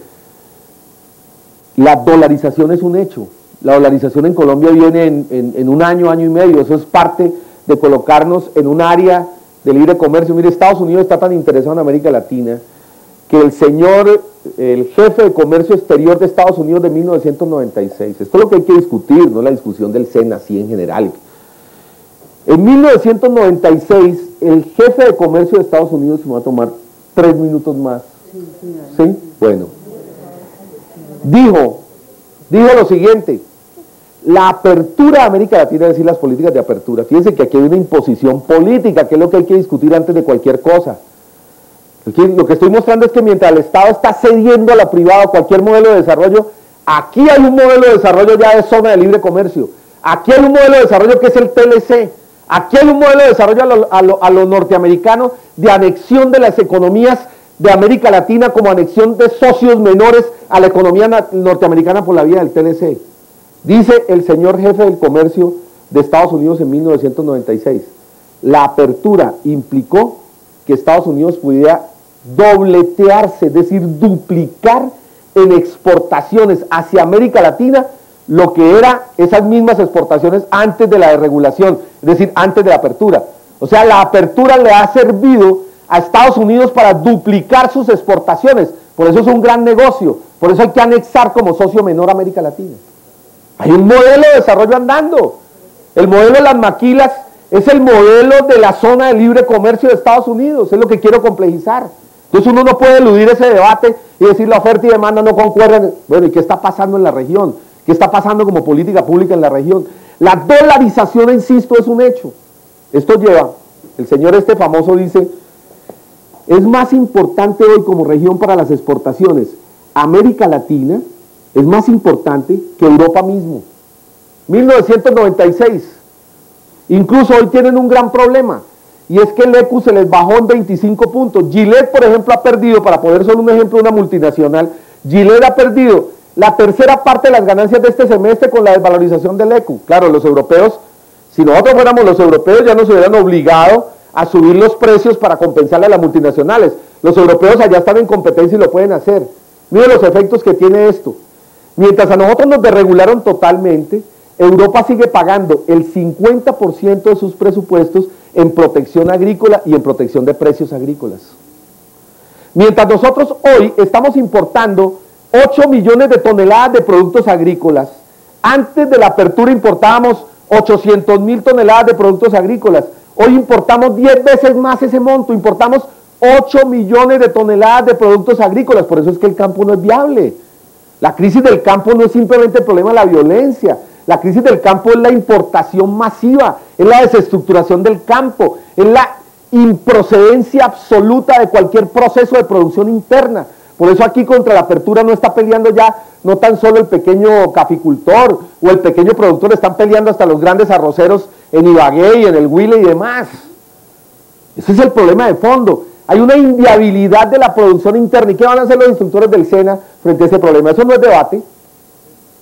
la dolarización es un hecho. La dolarización en Colombia viene en un año, año y medio. Eso es parte de colocarnos en un área de libre comercio. Mire, Estados Unidos está tan interesado en América Latina que el jefe de comercio exterior de Estados Unidos de 1996, esto es lo que hay que discutir, no la discusión del SENA así en general. En 1996, el jefe de comercio de Estados Unidos, se me va a tomar 3 minutos más. ¿Sí? Bueno. Dijo lo siguiente: la apertura de América Latina, es decir, las políticas de apertura. Fíjense que aquí hay una imposición política, que es lo que hay que discutir antes de cualquier cosa. Lo que estoy mostrando es que mientras el Estado está cediendo a la privada cualquier modelo de desarrollo, aquí hay un modelo de desarrollo ya de zona de libre comercio. Aquí hay un modelo de desarrollo que es el TLC. Aquí hay un modelo de desarrollo a lo norteamericano de anexión de las economías de América Latina como anexión de socios menores a la economía norteamericana por la vía del TLC. Dice el señor jefe del comercio de Estados Unidos en 1996, La apertura implicó que Estados Unidos pudiera dobletearse, es decir, duplicar en exportaciones hacia América Latina lo que eran esas mismas exportaciones antes de la desregulación, es decir, antes de la apertura. O sea, la apertura le ha servido a Estados Unidos para duplicar sus exportaciones. Por eso es un gran negocio, por eso hay que anexar como socio menor a América Latina. Hay un modelo de desarrollo andando. El modelo de las maquilas es el modelo de la zona de libre comercio de Estados Unidos, es lo que quiero complejizar. Entonces uno no puede eludir ese debate y decir la oferta y demanda no concuerdan. Bueno, ¿y qué está pasando en la región? ¿Qué está pasando como política pública en la región? La dolarización, insisto, es un hecho. Esto lleva, el señor este famoso dice, es más importante hoy como región para las exportaciones América Latina, es más importante que Europa mismo. 1996. Incluso hoy tienen un gran problema, y es que el ECU se les bajó en 25 puntos. Gillette, por ejemplo, ha perdido, para poner solo un ejemplo, una multinacional, Gillette ha perdido la tercera parte de las ganancias de este semestre con la desvalorización del ECU. Claro, los europeos, si nosotros fuéramos los europeos, ya nos hubieran obligado a subir los precios para compensarle a las multinacionales. Los europeos allá están en competencia y lo pueden hacer. Miren los efectos que tiene esto. Mientras a nosotros nos desregularon totalmente, Europa sigue pagando el 50% de sus presupuestos en protección agrícola y en protección de precios agrícolas. Mientras nosotros hoy estamos importando 8 millones de toneladas de productos agrícolas, antes de la apertura importábamos 800.000 toneladas de productos agrícolas. Hoy importamos 10 veces más ese monto, importamos 8 millones de toneladas de productos agrícolas, por eso es que el campo no es viable. La crisis del campo no es simplemente el problema de la violencia, la crisis del campo es la importación masiva, es la desestructuración del campo, es la improcedencia absoluta de cualquier proceso de producción interna. Por eso aquí contra la apertura no está peleando ya, no tan solo el pequeño caficultor o el pequeño productor, están peleando hasta los grandes arroceros en Ibagué y en el Huila y demás. Ese es el problema de fondo. Hay una inviabilidad de la producción interna. ¿Y qué van a hacer los instructores del SENA frente a ese problema? Eso no es debate.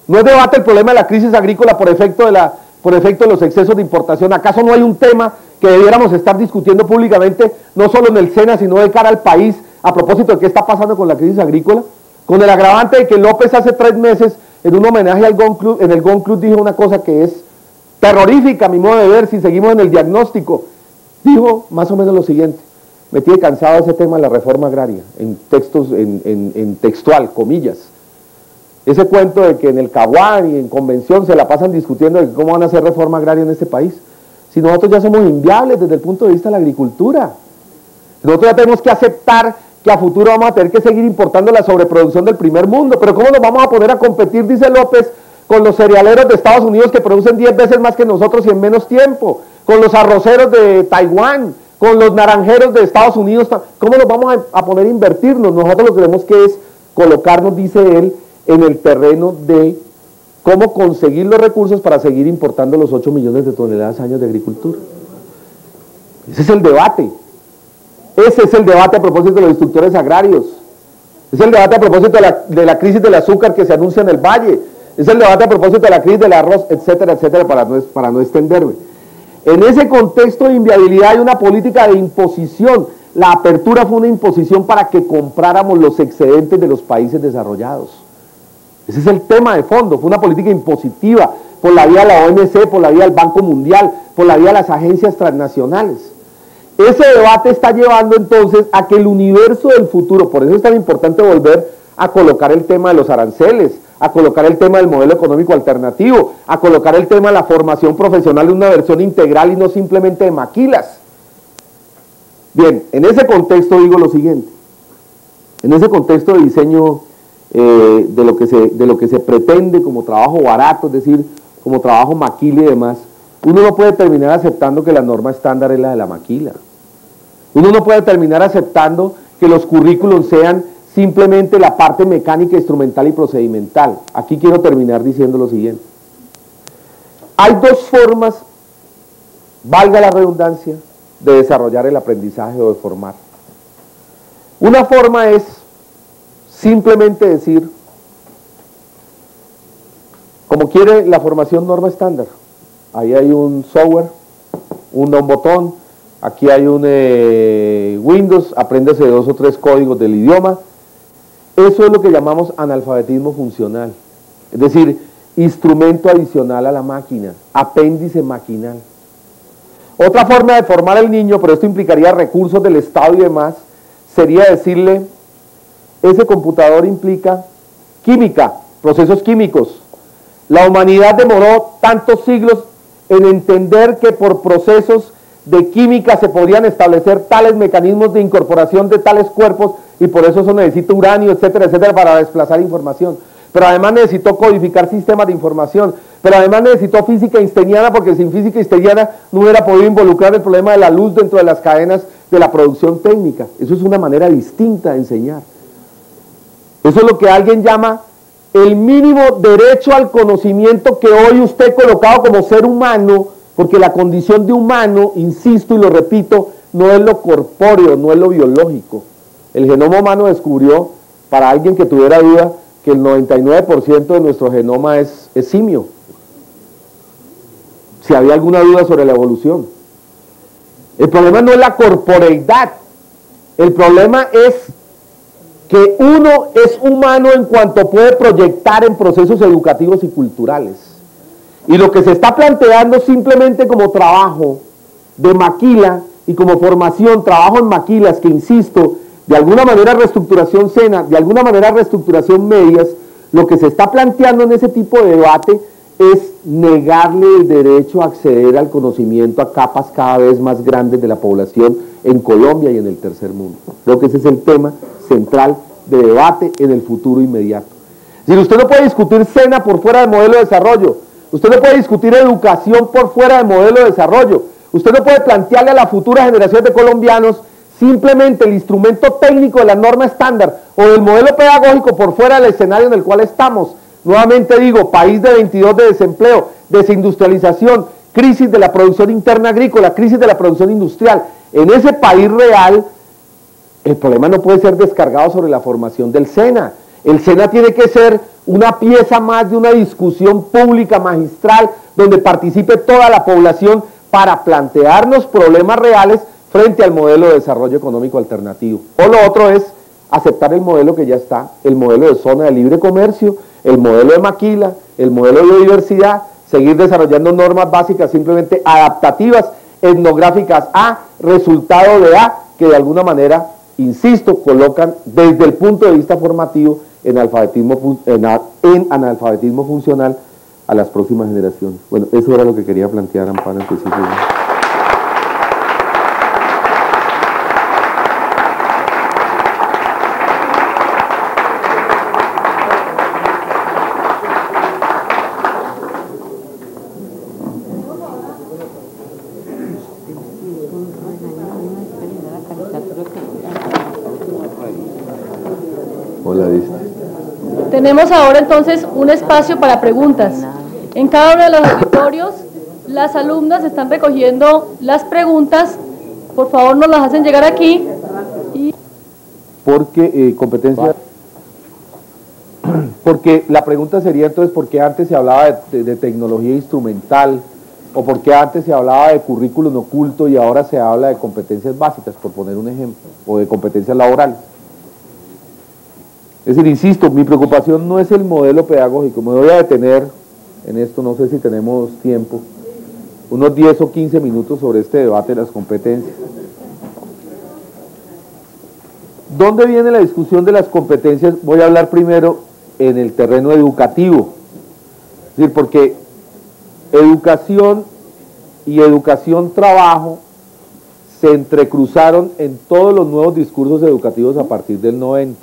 No es debate el problema de la crisis agrícola por efecto de los excesos de importación. ¿Acaso no hay un tema que debiéramos estar discutiendo públicamente, no solo en el SENA, sino de cara al país, a propósito de qué está pasando con la crisis agrícola? Con el agravante de que López hace 3 meses, en un homenaje al Gun Club, en el Gun Club dijo una cosa que es terrorífica a mi modo de ver, si seguimos en el diagnóstico. Dijo más o menos lo siguiente: me tiene cansado ese tema de la reforma agraria, en textos, en textual, comillas. Ese cuento de que en el Caguán y en convención se la pasan discutiendo de cómo van a hacer reforma agraria en este país. Si nosotros ya somos inviables desde el punto de vista de la agricultura. Nosotros ya tenemos que aceptar que a futuro vamos a tener que seguir importando la sobreproducción del primer mundo. Pero ¿cómo nos vamos a poner a competir, dice López, con los cerealeros de Estados Unidos que producen 10 veces más que nosotros y en menos tiempo? Con los arroceros de Taiwán, con los naranjeros de Estados Unidos. ¿Cómo nos vamos a poner a invertirnos? Nosotros lo que tenemos que es colocarnos, dice él, en el terreno de cómo conseguir los recursos para seguir importando los 8 millones de toneladas años de agricultura. Ese es el debate. Ese es el debate a propósito de los instructores agrarios. Es el debate a propósito de la crisis del azúcar que se anuncia en el Valle. Es el debate a propósito de la crisis del arroz, etcétera, etcétera, para no extenderme. En ese contexto de inviabilidad hay una política de imposición. La apertura fue una imposición para que compráramos los excedentes de los países desarrollados. Ese es el tema de fondo. Fue una política impositiva por la vía de la OMC, por la vía del Banco Mundial, por la vía de las agencias transnacionales. Ese debate está llevando entonces a que el universo del futuro, por eso es tan importante volver a colocar el tema de los aranceles, a colocar el tema del modelo económico alternativo, a colocar el tema de la formación profesional de una versión integral y no simplemente de maquilas. Bien, en ese contexto digo lo siguiente, en ese contexto de diseño de lo que se pretende como trabajo barato, es decir, como trabajo maquila y demás, uno no puede terminar aceptando que la norma estándar es la de la maquila. Uno no puede terminar aceptando que los currículos sean simplemente la parte mecánica, instrumental y procedimental. Aquí quiero terminar diciendo lo siguiente. Hay dos formas, valga la redundancia, de desarrollar el aprendizaje o de formar. Una forma es simplemente decir, como quiere la formación norma estándar, ahí hay un software, un botón, aquí hay un Windows, apréndase 2 o 3 códigos del idioma. Eso es lo que llamamos analfabetismo funcional, es decir, instrumento adicional a la máquina, apéndice maquinal. Otra forma de formar al niño, pero esto implicaría recursos del Estado y demás, sería decirle, ese computador implica química, procesos químicos. La humanidad demoró tantos siglos en entender que por procesos de química se podrían establecer tales mecanismos de incorporación de tales cuerpos y por eso necesita uranio, etcétera, etcétera, para desplazar información. Pero además necesitó codificar sistemas de información, pero además necesitó física einsteiniana, porque sin física einsteiniana no hubiera podido involucrar el problema de la luz dentro de las cadenas de la producción técnica. Eso es una manera distinta de enseñar. Eso es lo que alguien llama el mínimo derecho al conocimiento que hoy usted colocado como ser humano, porque la condición de humano, insisto y lo repito, no es lo corpóreo, no es lo biológico. El genoma humano descubrió, para alguien que tuviera duda, que el 99% de nuestro genoma es simio. Si había alguna duda sobre la evolución. El problema no es la corporeidad, el problema es que uno es humano en cuanto puede proyectar en procesos educativos y culturales. Y lo que se está planteando simplemente como trabajo de maquila y como formación, trabajo en maquilas, que insisto, de alguna manera reestructuración SENA, de alguna manera reestructuración medias, lo que se está planteando en ese tipo de debate es negarle el derecho a acceder al conocimiento a capas cada vez más grandes de la población en Colombia y en el tercer mundo. Creo que ese es el tema central de debate en el futuro inmediato. Es decir, usted no puede discutir SENA por fuera del modelo de desarrollo, usted no puede discutir educación por fuera del modelo de desarrollo, usted no puede plantearle a las futuras generaciones de colombianos simplemente el instrumento técnico de la norma estándar o del modelo pedagógico por fuera del escenario en el cual estamos. Nuevamente digo, país de 22 de desempleo, desindustrialización, crisis de la producción interna agrícola, crisis de la producción industrial. En ese país real, el problema no puede ser descargado sobre la formación del SENA. El SENA tiene que ser una pieza más de una discusión pública magistral donde participe toda la población para plantearnos problemas reales frente al modelo de desarrollo económico alternativo. O lo otro es aceptar el modelo que ya está, el modelo de zona de libre comercio, el modelo de maquila, el modelo de biodiversidad, seguir desarrollando normas básicas simplemente adaptativas, etnográficas A, resultado de A, que de alguna manera, insisto, colocan desde el punto de vista formativo en analfabetismo funcional a las próximas generaciones. Bueno, eso era lo que quería plantear, Amparo, en principio. Hola, ¿viste? Tenemos ahora entonces un espacio para preguntas. En cada uno de los auditorios, las alumnas están recogiendo las preguntas. Por favor, nos las hacen llegar aquí. Porque competencia... Porque la pregunta sería entonces, ¿por qué antes se hablaba de tecnología instrumental? ¿O por qué antes se hablaba de currículum oculto y ahora se habla de competencias básicas, por poner un ejemplo, o de competencias laborales? Es decir, insisto, mi preocupación no es el modelo pedagógico. Me voy a detener en esto, no sé si tenemos tiempo, unos 10 o 15 minutos sobre este debate de las competencias. ¿Dónde viene la discusión de las competencias? Voy a hablar primero en el terreno educativo. Es decir, porque educación y educación-trabajo se entrecruzaron en todos los nuevos discursos educativos a partir del 90.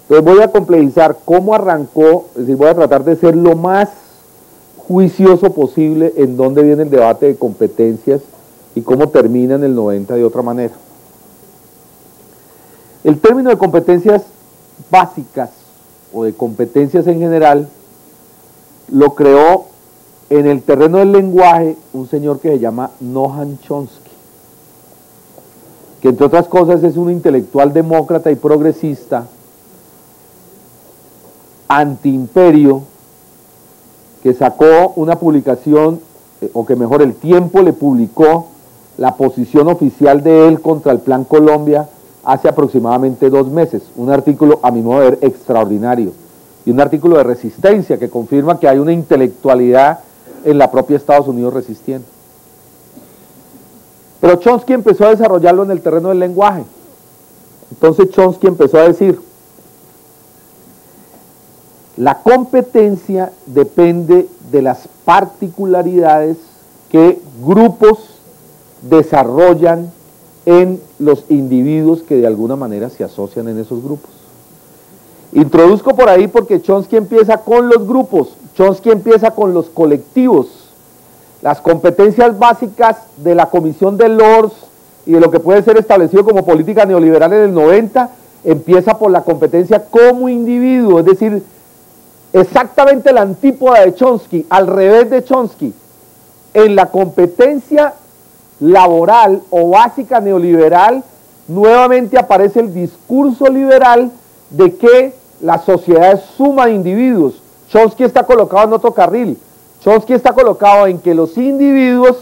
Entonces voy a complejizar cómo arrancó, es decir, voy a tratar de ser lo más juicioso posible en dónde viene el debate de competencias y cómo termina en el 90 de otra manera. El término de competencias básicas o de competencias en general lo creó en el terreno del lenguaje un señor que se llama Noam Chomsky, que entre otras cosas es un intelectual demócrata y progresista, antiimperio, que sacó una publicación, o que mejor El Tiempo le publicó la posición oficial de él contra el Plan Colombia hace aproximadamente 2 meses. Un artículo, a mi modo de ver, extraordinario. Y un artículo de resistencia que confirma que hay una intelectualidad en la propia Estados Unidos resistiendo. Pero Chomsky empezó a desarrollarlo en el terreno del lenguaje. Entonces Chomsky empezó a decir: la competencia depende de las particularidades que grupos desarrollan en los individuos que de alguna manera se asocian en esos grupos. Introduzco por ahí porque Chomsky empieza con los grupos, Chomsky empieza con los colectivos. Las competencias básicas de la Comisión de Lords y de lo que puede ser establecido como política neoliberal en el 90, empieza por la competencia como individuo, es decir, exactamente la antípoda de Chomsky, al revés de Chomsky. En la competencia laboral o básica neoliberal, nuevamente aparece el discurso liberal de que la sociedad es suma de individuos. Chomsky está colocado en otro carril. Chomsky está colocado en que los individuos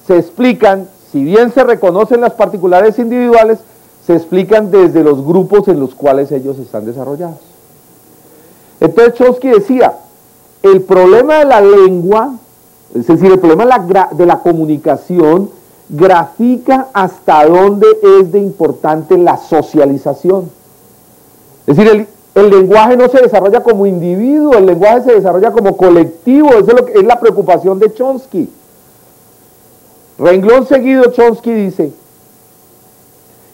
se explican, si bien se reconocen las particularidades individuales, se explican desde los grupos en los cuales ellos están desarrollados. Entonces Chomsky decía, el problema de la lengua, es decir, el problema de la comunicación, grafica hasta dónde es de importante la socialización. Es decir, el lenguaje no se desarrolla como individuo, el lenguaje se desarrolla como colectivo, eso es la preocupación de Chomsky. Renglón seguido Chomsky dice,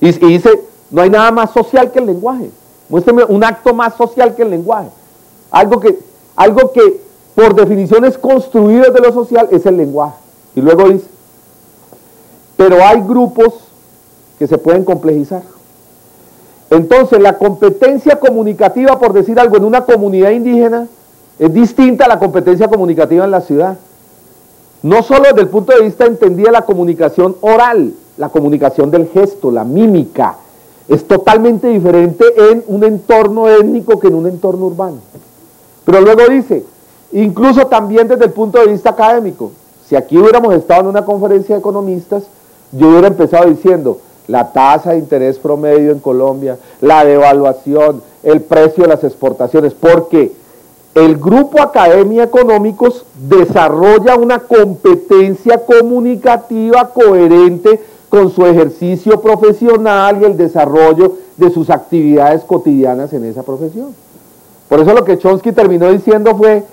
y dice, no hay nada más social que el lenguaje, muéstrame un acto más social que el lenguaje, algo que por definición es construido de lo social, es el lenguaje. Y luego dice, pero hay grupos que se pueden complejizar. Entonces la competencia comunicativa, por decir algo, en una comunidad indígena es distinta a la competencia comunicativa en la ciudad. No solo desde el punto de vista entendida la comunicación oral, la comunicación del gesto, la mímica, es totalmente diferente en un entorno étnico que en un entorno urbano. Pero luego dice, incluso también desde el punto de vista académico, si aquí hubiéramos estado en una conferencia de economistas, yo hubiera empezado diciendo, la tasa de interés promedio en Colombia, la devaluación, el precio de las exportaciones, porque el grupo Academia Económicos desarrolla una competencia comunicativa coherente con su ejercicio profesional y el desarrollo de sus actividades cotidianas en esa profesión. Por eso lo que Chomsky terminó diciendo fue,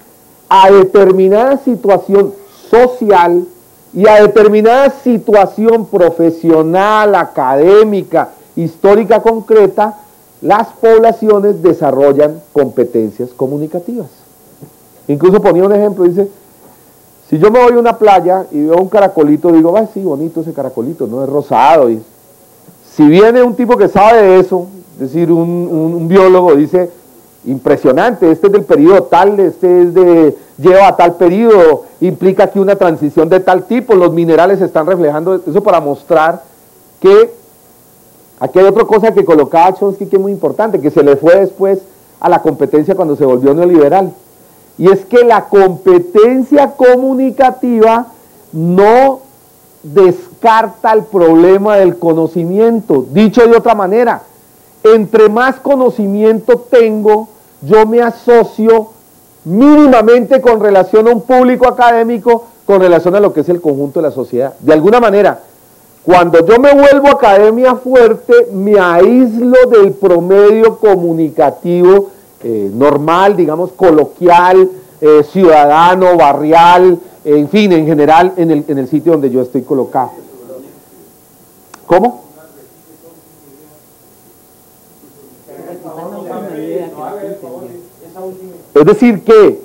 a determinada situación social y a determinada situación profesional, académica, histórica concreta, las poblaciones desarrollan competencias comunicativas. Incluso ponía un ejemplo, dice, si yo me voy a una playa y veo un caracolito, digo, ay, sí, bonito ese caracolito, no es rosado. Y si viene un tipo que sabe de eso, es decir, un biólogo, dice, impresionante, este es del periodo tal, lleva a tal periodo, implica aquí una transición de tal tipo, los minerales están reflejando eso para mostrar que aquí hay otra cosa que colocaba Chomsky que es muy importante, que se le fue después a la competencia cuando se volvió neoliberal, y es que la competencia comunicativa no descarta el problema del conocimiento. Dicho de otra manera, entre más conocimiento tengo, yo me asocio mínimamente con relación a un público académico, con relación a lo que es el conjunto de la sociedad. De alguna manera, cuando yo me vuelvo academia fuerte, me aíslo del promedio comunicativo normal, digamos, coloquial, ciudadano, barrial, en fin, en general, en el sitio donde yo estoy colocado. ¿Cómo? Es decir que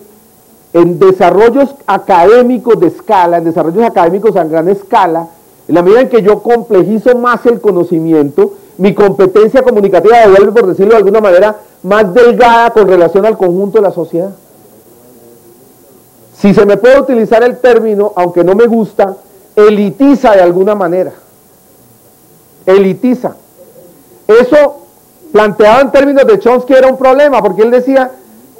en desarrollos académicos de escala, en desarrollos académicos a gran escala, en la medida en que yo complejizo más el conocimiento, mi competencia comunicativa se vuelve, por decirlo de alguna manera, más delgada con relación al conjunto de la sociedad. Si se me puede utilizar el término, aunque no me gusta, elitiza de alguna manera. Elitiza. Eso, planteado en términos de Chomsky, era un problema, porque él decía,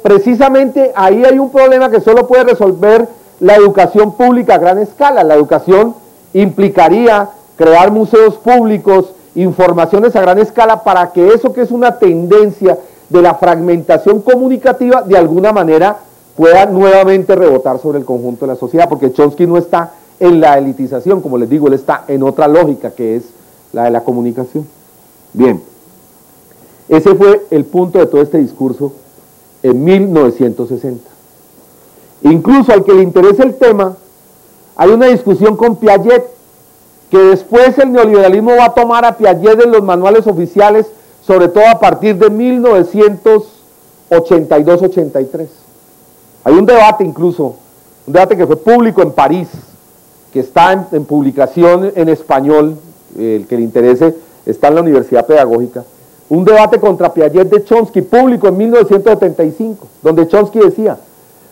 precisamente ahí hay un problema que solo puede resolver la educación pública a gran escala. La educación implicaría crear museos públicos, informaciones a gran escala para que eso que es una tendencia de la fragmentación comunicativa de alguna manera pueda nuevamente rebotar sobre el conjunto de la sociedad, porque Chomsky no está en la elitización, como les digo, él está en otra lógica que es la de la comunicación. Bien, ese fue el punto de todo este discurso en 1960. Incluso al que le interese el tema, hay una discusión con Piaget, que después el neoliberalismo va a tomar a Piaget en los manuales oficiales, sobre todo a partir de 1982-83. Hay un debate incluso, un debate que fue público en París, que está en publicación en español, el que le interese está en la Universidad Pedagógica, un debate contra Piaget de Chomsky, público en 1975, donde Chomsky decía,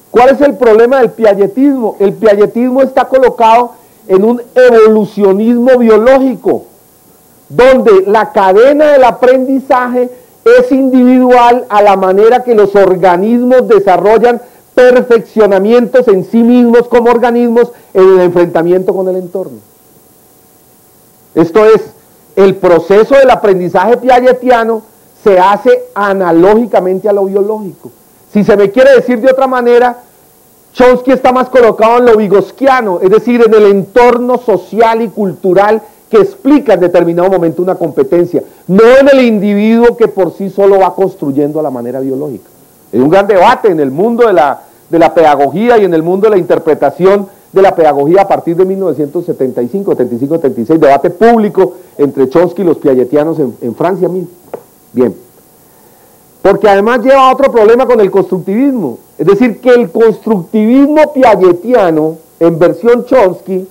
¿cuál es el problema del piagetismo? El piagetismo está colocado en un evolucionismo biológico, donde la cadena del aprendizaje es individual a la manera que los organismos desarrollan perfeccionamientos en sí mismos como organismos en el enfrentamiento con el entorno. Esto es, el proceso del aprendizaje piagetiano se hace analógicamente a lo biológico. Si se me quiere decir de otra manera, Chomsky está más colocado en lo vygotsiano, es decir, en el entorno social y cultural que explica en determinado momento una competencia, no en el individuo que por sí solo va construyendo a la manera biológica. Es un gran debate en el mundo de la pedagogía y en el mundo de la interpretación de la pedagogía a partir de 1975, 75, 76, debate público entre Chomsky y los piagetianos en Francia mismo. Bien, porque además lleva otro problema con el constructivismo, es decir, que el constructivismo piagetiano en versión Chomsky,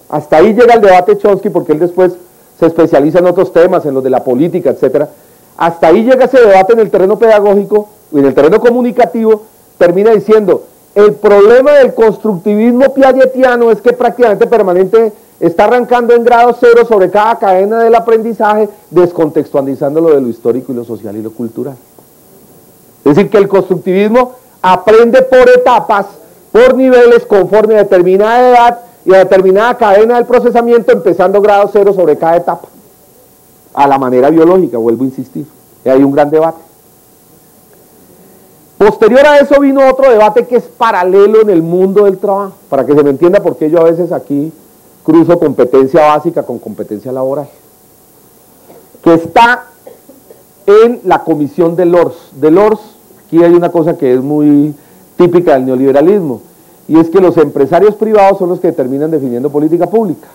hasta ahí llega el debate Chomsky porque él después se especializa en otros temas, en los de la política, etc. Hasta ahí llega ese debate en el terreno pedagógico y en el terreno comunicativo, termina diciendo, el problema del constructivismo piagetiano es que prácticamente permanente está arrancando en grado cero sobre cada cadena del aprendizaje, descontextualizándolo de lo histórico y lo social y lo cultural. Es decir, que el constructivismo aprende por etapas, por niveles, conforme a determinada edad y a determinada cadena del procesamiento, empezando grado cero sobre cada etapa. A la manera biológica, vuelvo a insistir. Y hay un gran debate. Posterior a eso vino otro debate que es paralelo en el mundo del trabajo, para que se me entienda por qué yo a veces aquí cruzo competencia básica con competencia laboral, que está en la comisión de Delors. Delors, aquí hay una cosa que es muy típica del neoliberalismo, y es que los empresarios privados son los que terminan definiendo política pública.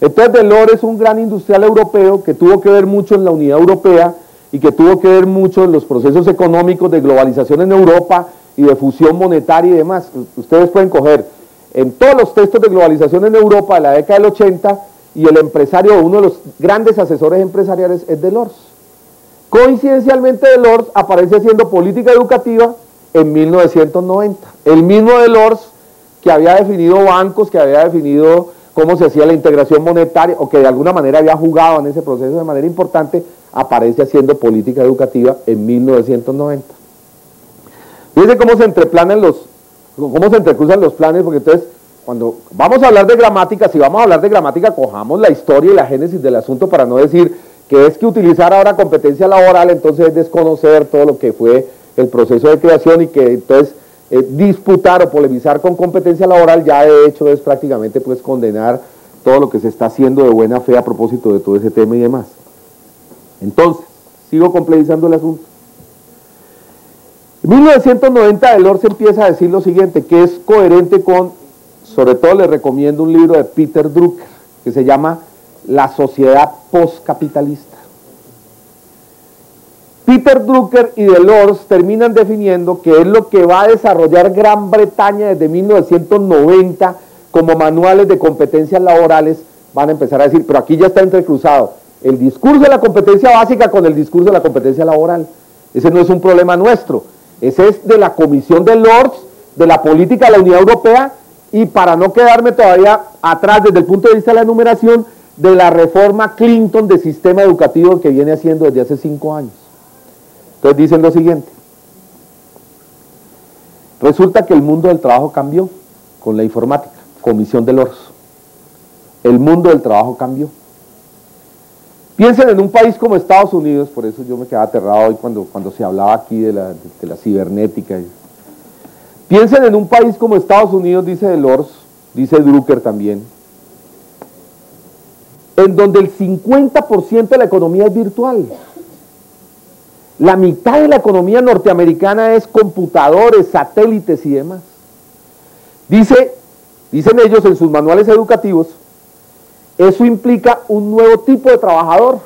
Entonces Delors es un gran industrial europeo que tuvo que ver mucho en la unidad europea y que tuvo que ver mucho en los procesos económicos de globalización en Europa y de fusión monetaria y demás. Ustedes pueden coger en todos los textos de globalización en Europa de la década del 80 y el empresario, uno de los grandes asesores empresariales es Delors. Coincidencialmente Delors aparece haciendo política educativa en 1990. El mismo Delors que había definido bancos, que había definido cómo se hacía la integración monetaria o que de alguna manera había jugado en ese proceso de manera importante, aparece haciendo política educativa en 1990. Fíjense cómo se entrecruzan los planes, porque entonces, cuando vamos a hablar de gramática, si vamos a hablar de gramática, cojamos la historia y la génesis del asunto para no decir que es que utilizar ahora competencia laboral, entonces es desconocer todo lo que fue el proceso de creación y que entonces disputar o polemizar con competencia laboral ya de hecho es prácticamente pues condenar todo lo que se está haciendo de buena fe a propósito de todo ese tema y demás. Entonces, sigo complejizando el asunto. En 1990 Delors empieza a decir lo siguiente, que es coherente con, sobre todo les recomiendo un libro de Peter Drucker, que se llama La sociedad postcapitalista. Peter Drucker y Delors terminan definiendo que es lo que va a desarrollar Gran Bretaña desde 1990 como manuales de competencias laborales, van a empezar a decir, pero aquí ya está entrecruzado el discurso de la competencia básica con el discurso de la competencia laboral. Ese no es un problema nuestro, ese es de la Comisión de Delors, de la política de la Unión Europea, y para no quedarme todavía atrás desde el punto de vista de la enumeración, de la reforma Clinton de sistema educativo que viene haciendo desde hace 5 años. Entonces dicen lo siguiente, resulta que el mundo del trabajo cambió con la informática, Comisión de Delors. El mundo del trabajo cambió. Piensen en un país como Estados Unidos, por eso yo me quedaba aterrado hoy cuando se hablaba aquí de la cibernética. Piensen en un país como Estados Unidos, dice Delors, dice Drucker también, en donde el 50% de la economía es virtual. La mitad de la economía norteamericana es computadores, satélites y demás. Dicen ellos en sus manuales educativos, eso implica un nuevo tipo de trabajador,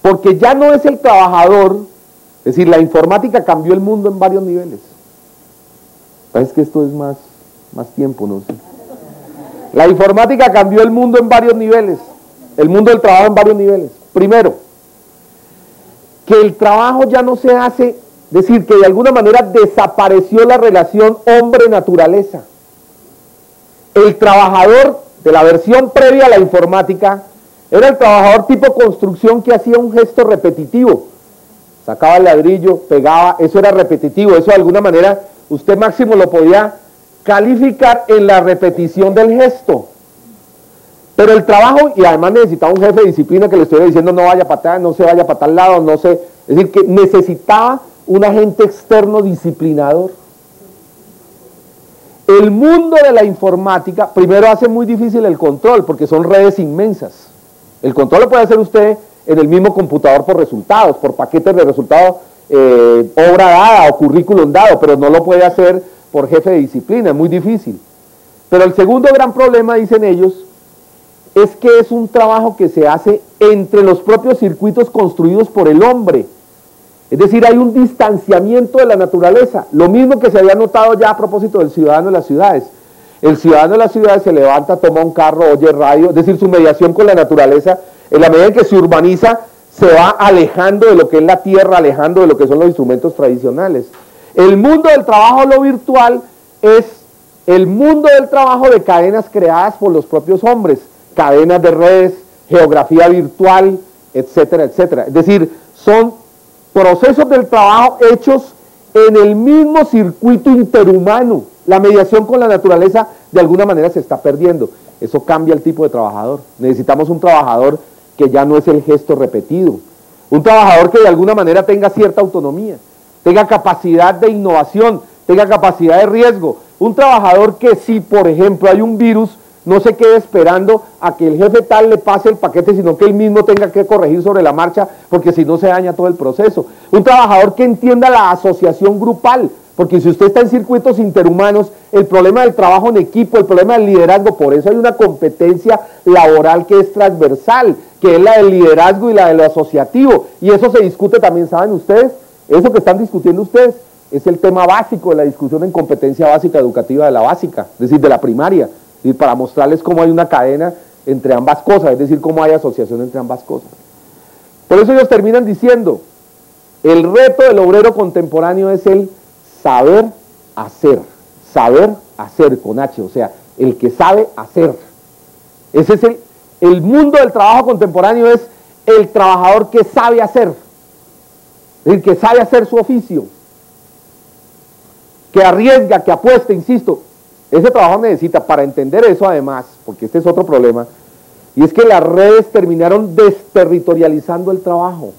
porque ya no es el trabajador, es decir, la informática cambió el mundo en varios niveles. Parece que esto es más tiempo, no sé. La informática cambió el mundo en varios niveles, el mundo del trabajo en varios niveles. Primero, que el trabajo ya no se hace, es decir, que de alguna manera desapareció la relación hombre-naturaleza. El trabajador de la versión previa a la informática era el trabajador tipo construcción que hacía un gesto repetitivo, sacaba el ladrillo, pegaba, eso era repetitivo, eso de alguna manera usted máximo lo podía calificar en la repetición del gesto. Pero el trabajo, y además necesitaba un jefe de disciplina que le estuviera diciendo no vaya para atrás, no se vaya para tal lado, no sé, es decir, que necesitaba un agente externo disciplinador. El mundo de la informática, primero hace muy difícil el control, porque son redes inmensas. El control lo puede hacer usted en el mismo computador por resultados, por paquetes de resultados, obra dada o currículum dado, pero no lo puede hacer por jefe de disciplina, es muy difícil. Pero el segundo gran problema, dicen ellos, es que es un trabajo que se hace entre los propios circuitos construidos por el hombre. Es decir, hay un distanciamiento de la naturaleza, lo mismo que se había notado ya a propósito del ciudadano de las ciudades. El ciudadano de las ciudades se levanta, toma un carro, oye radio, es decir, su mediación con la naturaleza, en la medida en que se urbaniza, se va alejando de lo que es la tierra, alejando de lo que son los instrumentos tradicionales. El mundo del trabajo, lo virtual, es el mundo del trabajo de cadenas creadas por los propios hombres, cadenas de redes, geografía virtual, etcétera, etcétera. Es decir, son procesos del trabajo hechos en el mismo circuito interhumano. La mediación con la naturaleza de alguna manera se está perdiendo. Eso cambia el tipo de trabajador. Necesitamos un trabajador que ya no es el gesto repetido. Un trabajador que de alguna manera tenga cierta autonomía, tenga capacidad de innovación, tenga capacidad de riesgo. Un trabajador que si, por ejemplo, hay un virus, no se quede esperando a que el jefe tal le pase el paquete, sino que él mismo tenga que corregir sobre la marcha, porque si no se daña todo el proceso. Un trabajador que entienda la asociación grupal, porque si usted está en circuitos interhumanos, el problema del trabajo en equipo, el problema del liderazgo, por eso hay una competencia laboral que es transversal, que es la del liderazgo y la de lo asociativo, y eso se discute también, ¿saben ustedes? Eso que están discutiendo ustedes es el tema básico de la discusión en competencia básica educativa de la básica, es decir, de la primaria, y para mostrarles cómo hay una cadena entre ambas cosas, es decir, cómo hay asociación entre ambas cosas. Por eso ellos terminan diciendo, el reto del obrero contemporáneo es el saber hacer con H, o sea, el que sabe hacer. Ese es el mundo del trabajo contemporáneo, es el trabajador que sabe hacer, el que sabe hacer su oficio, que arriesga, que apuesta, insisto. Ese trabajo necesita, para entender eso además, porque este es otro problema, y es que las redes terminaron desterritorializando el trabajo.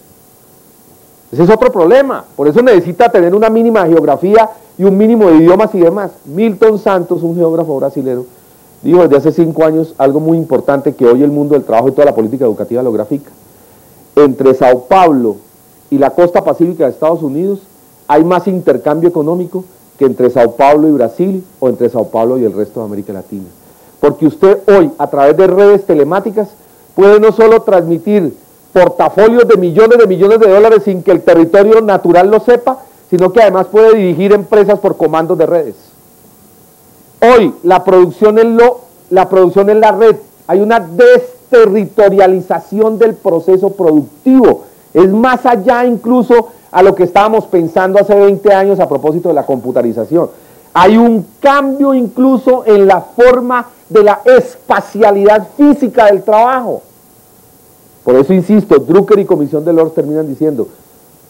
Ese es otro problema, por eso necesita tener una mínima geografía y un mínimo de idiomas y demás. Milton Santos, un geógrafo brasilero, dijo desde hace 5 años algo muy importante que hoy el mundo del trabajo y toda la política educativa lo grafica. Entre Sao Paulo y la costa pacífica de Estados Unidos hay más intercambio económico que entre Sao Paulo y Brasil o entre Sao Paulo y el resto de América Latina. Porque usted hoy, a través de redes telemáticas, puede no solo transmitir portafolios de millones de dólares sin que el territorio natural lo sepa, sino que además puede dirigir empresas por comandos de redes. Hoy la producción es la red, hay una desterritorialización del proceso productivo, es más allá incluso a lo que estábamos pensando hace 20 años a propósito de la computarización. Hay un cambio incluso en la forma de la espacialidad física del trabajo. Por eso insisto, Drucker y Comisión Delors terminan diciendo,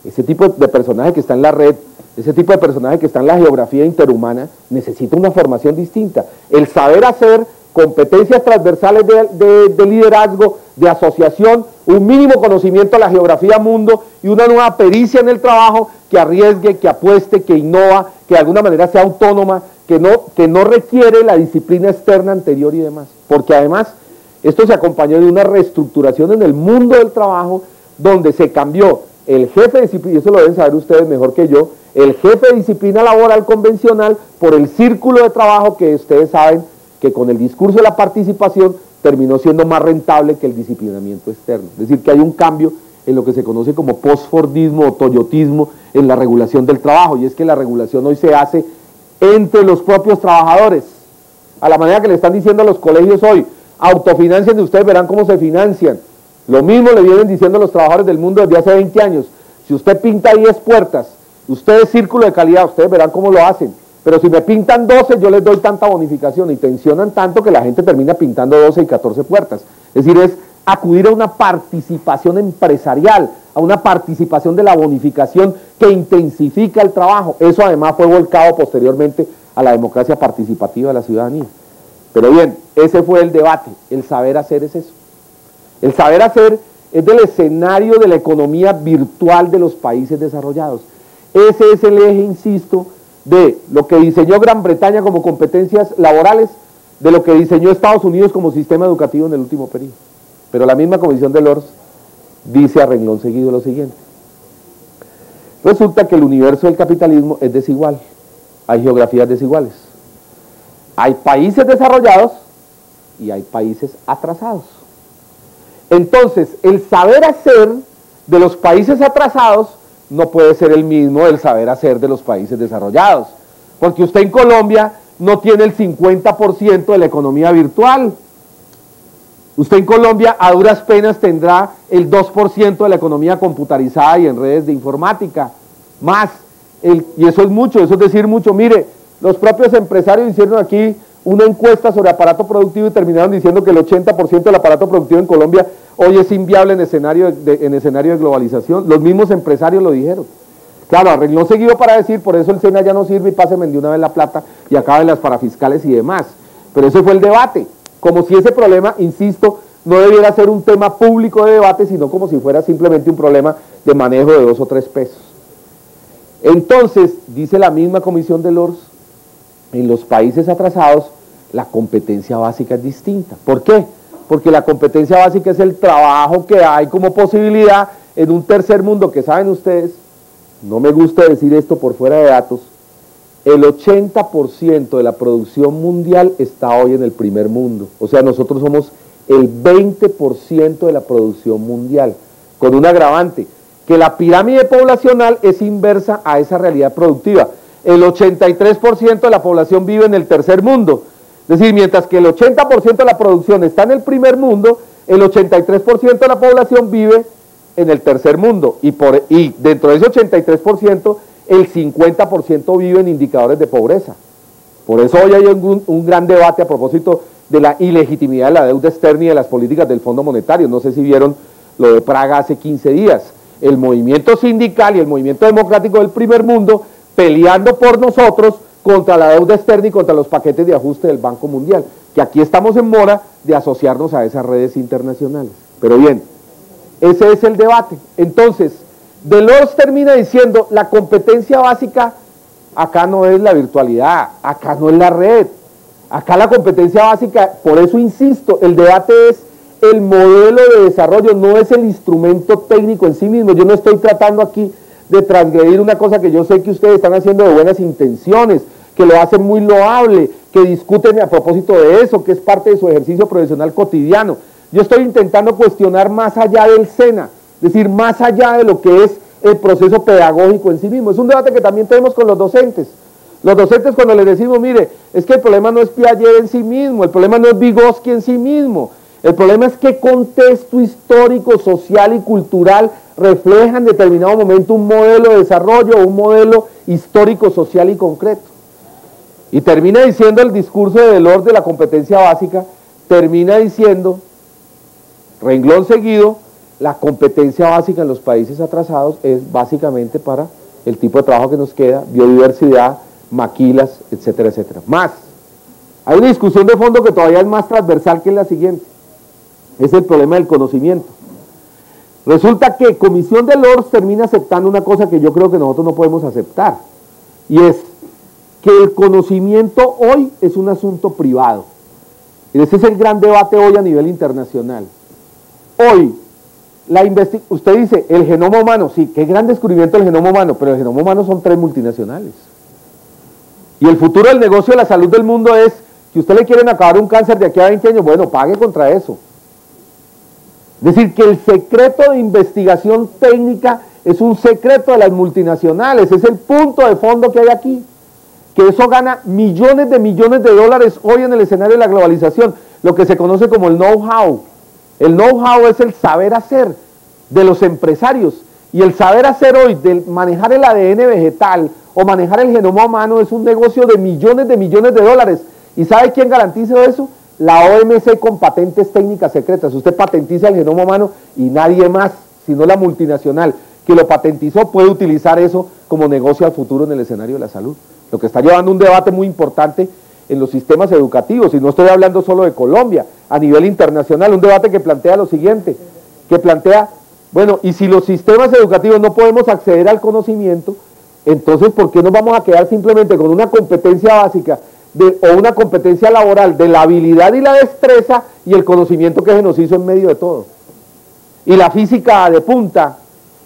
ese tipo de personaje que está en la red, ese tipo de personaje que está en la geografía interhumana, necesita una formación distinta. El saber hacer competencias transversales de liderazgo, de asociación, un mínimo conocimiento de la geografía mundo y una nueva pericia en el trabajo que arriesgue, que apueste, que innova, que de alguna manera sea autónoma, que no requiere la disciplina externa anterior y demás. Porque además esto se acompañó de una reestructuración en el mundo del trabajo donde se cambió el jefe de disciplina, y eso lo deben saber ustedes mejor que yo, el jefe de disciplina laboral convencional por el círculo de trabajo que ustedes saben que con el discurso de la participación terminó siendo más rentable que el disciplinamiento externo. Es decir, que hay un cambio en lo que se conoce como postfordismo o toyotismo en la regulación del trabajo, y es que la regulación hoy se hace entre los propios trabajadores, a la manera que le están diciendo a los colegios hoy, autofinancien y ustedes verán cómo se financian. Lo mismo le vienen diciendo a los trabajadores del mundo desde hace 20 años, si usted pinta 10 puertas, usted es círculo de calidad, ustedes verán cómo lo hacen, pero si me pintan 12 yo les doy tanta bonificación y tensionan tanto que la gente termina pintando 12 y 14 puertas. Es decir, es acudir a una participación empresarial, a una participación de la bonificación que intensifica el trabajo. Eso además fue volcado posteriormente a la democracia participativa de la ciudadanía. Pero bien, ese fue el debate. El saber hacer es eso. El saber hacer es del escenario de la economía virtual de los países desarrollados. Ese es el eje, insisto, de lo que diseñó Gran Bretaña como competencias laborales, de lo que diseñó Estados Unidos como sistema educativo en el último periodo. Pero la misma Comisión de Lords dice a renglón seguido lo siguiente. Resulta que el universo del capitalismo es desigual, hay geografías desiguales. Hay países desarrollados y hay países atrasados. Entonces, el saber hacer de los países atrasados no puede ser el mismo del saber hacer de los países desarrollados. Porque usted en Colombia no tiene el 50% de la economía virtual. Usted en Colombia a duras penas tendrá el 2% de la economía computarizada y en redes de informática. Más. Y eso es mucho, eso es decir mucho. Mire, los propios empresarios hicieron aquí una encuesta sobre aparato productivo y terminaron diciendo que el 80% del aparato productivo en Colombia hoy es inviable en escenario de globalización. Los mismos empresarios lo dijeron. Claro, arregló seguido para decir, por eso el SENA ya no sirve y pásenme de una vez la plata y acaben las parafiscales y demás. Pero ese fue el debate. Como si ese problema, insisto, no debiera ser un tema público de debate, sino como si fuera simplemente un problema de manejo de 2 o 3 pesos. Entonces, dice la misma Comisión de Lords, en los países atrasados la competencia básica es distinta. ¿Por qué? Porque la competencia básica es el trabajo que hay como posibilidad en un tercer mundo que saben ustedes, no me gusta decir esto por fuera de datos, el 80% de la producción mundial está hoy en el primer mundo. O sea, nosotros somos el 20% de la producción mundial, con un agravante, que la pirámide poblacional es inversa a esa realidad productiva. El 83% de la población vive en el tercer mundo. Es decir, mientras que el 80% de la producción está en el primer mundo, el 83% de la población vive en el tercer mundo. Y dentro de ese 83%, el 50% vive en indicadores de pobreza. Por eso hoy hay un gran debate a propósito de la ilegitimidad de la deuda externa y de las políticas del Fondo Monetario. No sé si vieron lo de Praga hace 15 días. El movimiento sindical y el movimiento democrático del primer mundo peleando por nosotros contra la deuda externa y contra los paquetes de ajuste del Banco Mundial, que aquí estamos en mora de asociarnos a esas redes internacionales. Pero bien, ese es el debate. Entonces, Delors termina diciendo, la competencia básica acá no es la virtualidad, acá no es la red, acá la competencia básica, por eso insisto, el debate es el modelo de desarrollo, no es el instrumento técnico en sí mismo. Yo no estoy tratando aquí de transgredir una cosa que yo sé que ustedes están haciendo de buenas intenciones, que lo hacen muy loable, que discuten a propósito de eso, que es parte de su ejercicio profesional cotidiano. Yo estoy intentando cuestionar más allá del SENA, es decir, más allá de lo que es el proceso pedagógico en sí mismo. Es un debate que también tenemos con los docentes. Los docentes cuando les decimos, mire, es que el problema no es Piaget en sí mismo, el problema no es Vygotsky en sí mismo, el problema es qué contexto histórico, social y cultural refleja en determinado momento un modelo de desarrollo, un modelo histórico, social y concreto. Y termina diciendo el discurso de Delors de la competencia básica, termina diciendo, renglón seguido, la competencia básica en los países atrasados es básicamente para el tipo de trabajo que nos queda, biodiversidad, maquilas, etcétera, etcétera. Más, Hay una discusión de fondo que todavía es más transversal, que es la siguiente. Es el problema del conocimiento. Resulta que Comisión de Lords termina aceptando una cosa que yo creo que nosotros no podemos aceptar, y es que el conocimiento hoy es un asunto privado. Y ese es el gran debate hoy a nivel internacional. Hoy, usted dice, el genoma humano, sí, qué gran descubrimiento el genoma humano, pero el genoma humano son 3 multinacionales. Y el futuro del negocio de la salud del mundo es, si usted le quieren acabar un cáncer de aquí a 20 años, bueno, pague contra eso. Es decir, que el secreto de investigación técnica es un secreto de las multinacionales, es el punto de fondo que hay aquí, que eso gana millones de dólares hoy en el escenario de la globalización, lo que se conoce como el know-how. El know-how es el saber hacer de los empresarios, y el saber hacer hoy de manejar el ADN vegetal o manejar el genoma humano es un negocio de millones de dólares. ¿Y sabe quién garantiza eso? La OMC con patentes técnicas secretas. Usted patentiza el genoma humano y nadie más, sino la multinacional que lo patentizó, puede utilizar eso como negocio al futuro en el escenario de la salud. Lo que está llevando un debate muy importante en los sistemas educativos, y no estoy hablando solo de Colombia, a nivel internacional, un debate que plantea lo siguiente, que plantea, bueno, y si los sistemas educativos no podemos acceder al conocimiento, entonces ¿por qué nos vamos a quedar simplemente con una competencia básica o una competencia laboral de la habilidad y la destreza y el conocimiento que se nos hizo en medio de todo? Y la física de punta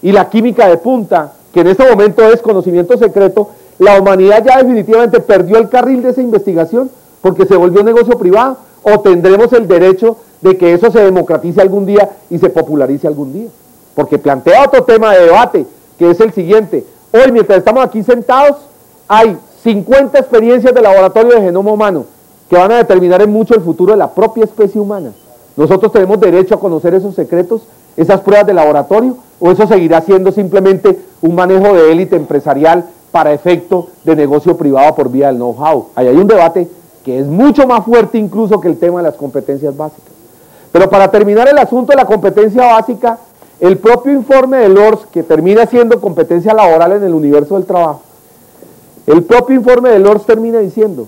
y la química de punta, que en este momento es conocimiento secreto, la humanidad ya definitivamente perdió el carril de esa investigación porque se volvió negocio privado, o tendremos el derecho de que eso se democratice algún día y se popularice algún día. Porque plantea otro tema de debate, que es el siguiente. Hoy, mientras estamos aquí sentados, hay 50 experiencias de laboratorio de genoma humano que van a determinar en mucho el futuro de la propia especie humana. ¿Nosotros tenemos derecho a conocer esos secretos, esas pruebas de laboratorio, o eso seguirá siendo simplemente un manejo de élite empresarial para efecto de negocio privado por vía del know-how? Ahí hay un debate que es mucho más fuerte incluso que el tema de las competencias básicas. Pero para terminar el asunto de la competencia básica, el propio informe de Lords, que termina siendo competencia laboral en el universo del trabajo, el propio informe de Lords termina diciendo,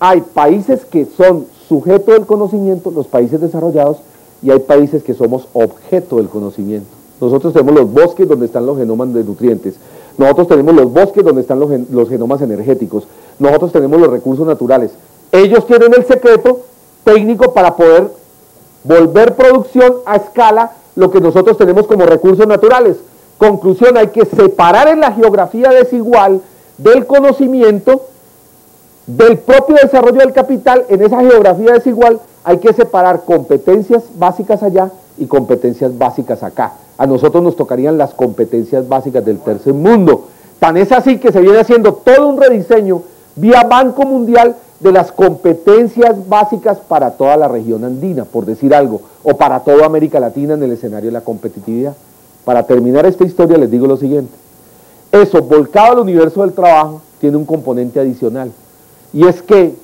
hay países que son sujeto del conocimiento, los países desarrollados, y hay países que somos objeto del conocimiento. Nosotros tenemos los bosques donde están los genomas de nutrientes, nosotros tenemos los bosques donde están los genomas energéticos, nosotros tenemos los recursos naturales. Ellos tienen el secreto técnico para poder volver producción a escala lo que nosotros tenemos como recursos naturales. Conclusión, hay que separar en la geografía desigual del conocimiento, del propio desarrollo del capital. En esa geografía desigual hay que separar competencias básicas allá y competencias básicas acá. A nosotros nos tocarían las competencias básicas del tercer mundo. Tan es así que se viene haciendo todo un rediseño vía Banco Mundial de las competencias básicas para toda la región andina, por decir algo, o para toda América Latina en el escenario de la competitividad. Para terminar esta historia les digo lo siguiente. Eso, volcado al universo del trabajo, tiene un componente adicional, y es que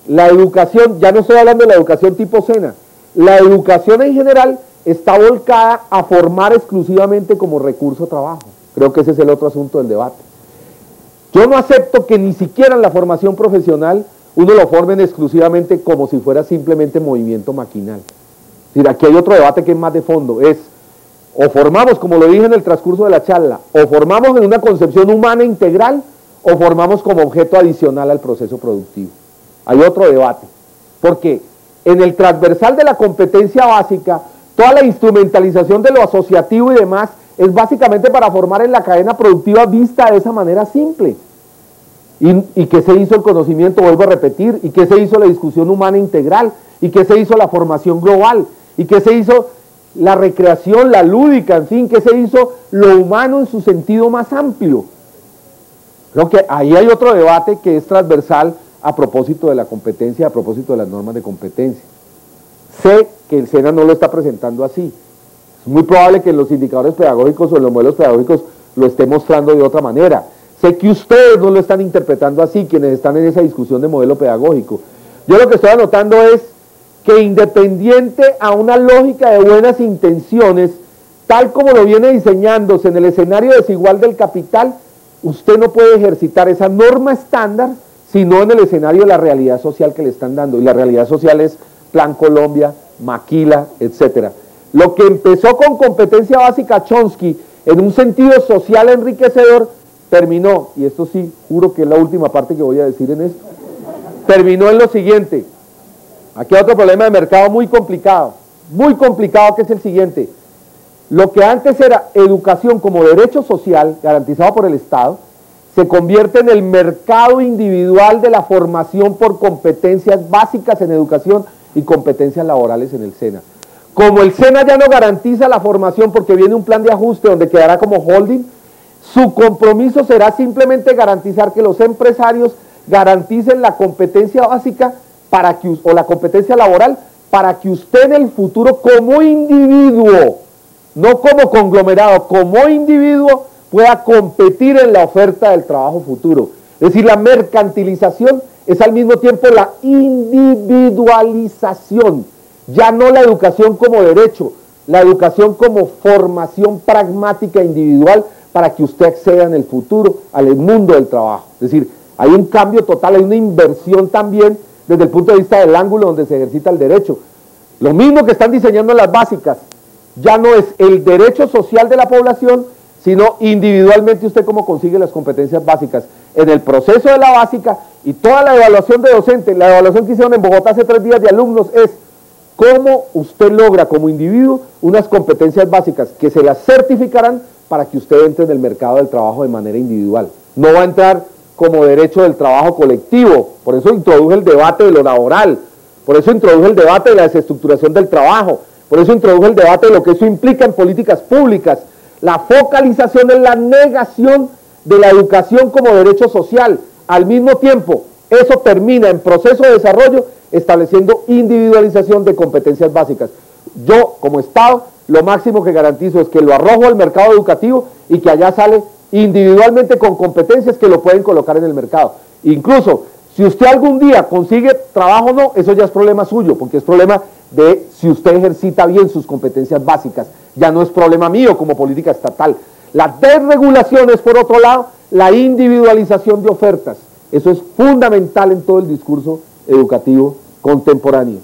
la educación, ya no estoy hablando de la educación tipo SENA, la educación en general está volcada a formar exclusivamente como recurso trabajo. Creo que ese es el otro asunto del debate. Yo no acepto que ni siquiera en la formación profesional uno lo formen exclusivamente como si fuera simplemente movimiento maquinal. Es decir, aquí hay otro debate que es más de fondo, es o formamos, como lo dije en el transcurso de la charla, o formamos en una concepción humana integral, o formamos como objeto adicional al proceso productivo. Hay otro debate, porque en el transversal de la competencia básica, toda la instrumentalización de lo asociativo y demás es básicamente para formar en la cadena productiva vista de esa manera simple. ¿Y qué se hizo el conocimiento? Vuelvo a repetir. ¿Y qué se hizo la discusión humana integral? ¿Y qué se hizo la formación global? ¿Y qué se hizo la recreación, la lúdica? En fin, ¿qué se hizo lo humano en su sentido más amplio? Creo que ahí hay otro debate que es transversal a propósito de la competencia, a propósito de las normas de competencia. Sé que el SENA no lo está presentando así. Es muy probable que en los indicadores pedagógicos o en los modelos pedagógicos lo esté mostrando de otra manera. Sé que ustedes no lo están interpretando así, quienes están en esa discusión de modelo pedagógico. Yo lo que estoy anotando es que independiente a una lógica de buenas intenciones, tal como lo viene diseñándose en el escenario desigual del capital, usted no puede ejercitar esa norma estándar sino en el escenario de la realidad social que le están dando. Y la realidad social es Plan Colombia, Maquila, etcétera. Lo que empezó con competencia básica Chomsky en un sentido social enriquecedor, terminó, y esto sí, juro que es la última parte que voy a decir en esto, terminó en lo siguiente. Aquí hay otro problema de mercado muy complicado, que es el siguiente. Lo que antes era educación como derecho social garantizado por el Estado, se convierte en el mercado individual de la formación por competencias básicas en educación y competencias laborales en el SENA. Como el SENA ya no garantiza la formación porque viene un plan de ajuste donde quedará como holding, su compromiso será simplemente garantizar que los empresarios garanticen la competencia básica para que, o la competencia laboral para que usted en el futuro como individuo, no como conglomerado, como individuo pueda competir en la oferta del trabajo futuro. Es decir, la mercantilización es al mismo tiempo la individualización, ya no la educación como derecho, la educación como formación pragmática individual para que usted acceda en el futuro al mundo del trabajo. Es decir, hay un cambio total, hay una inversión también desde el punto de vista del ángulo donde se ejercita el derecho. Lo mismo que están diseñando las básicas, ya no es el derecho social de la población, sino individualmente usted cómo consigue las competencias básicas. En el proceso de la básica y toda la evaluación de docente, la evaluación que hicieron en Bogotá hace 3 días de alumnos es cómo usted logra como individuo unas competencias básicas que se las certificarán para que usted entre en el mercado del trabajo de manera individual. No va a entrar como derecho del trabajo colectivo, por eso introduje el debate de lo laboral, por eso introduje el debate de la desestructuración del trabajo, por eso introduje el debate de lo que eso implica en políticas públicas. La focalización en la negación de la educación como derecho social. Al mismo tiempo, eso termina en proceso de desarrollo estableciendo individualización de competencias básicas. Yo, como Estado, lo máximo que garantizo es que lo arrojo al mercado educativo y que allá sale individualmente con competencias que lo pueden colocar en el mercado. Incluso, si usted algún día consigue trabajo o no, eso ya es problema suyo, porque es problema de si usted ejercita bien sus competencias básicas. Ya no es problema mío como política estatal. La desregulación es, por otro lado, la individualización de ofertas. Eso es fundamental en todo el discurso educativo contemporáneo.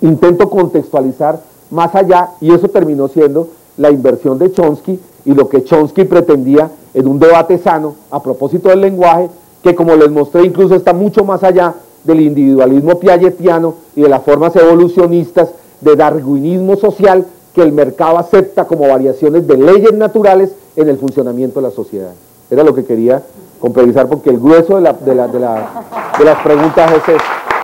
Intento contextualizar más allá, y eso terminó siendo la inversión de Chomsky y lo que Chomsky pretendía en un debate sano a propósito del lenguaje, que como les mostré incluso está mucho más allá del individualismo piagetiano y de las formas evolucionistas de darwinismo social que el mercado acepta como variaciones de leyes naturales en el funcionamiento de la sociedad. Era lo que quería completar porque el grueso de las preguntas es eso.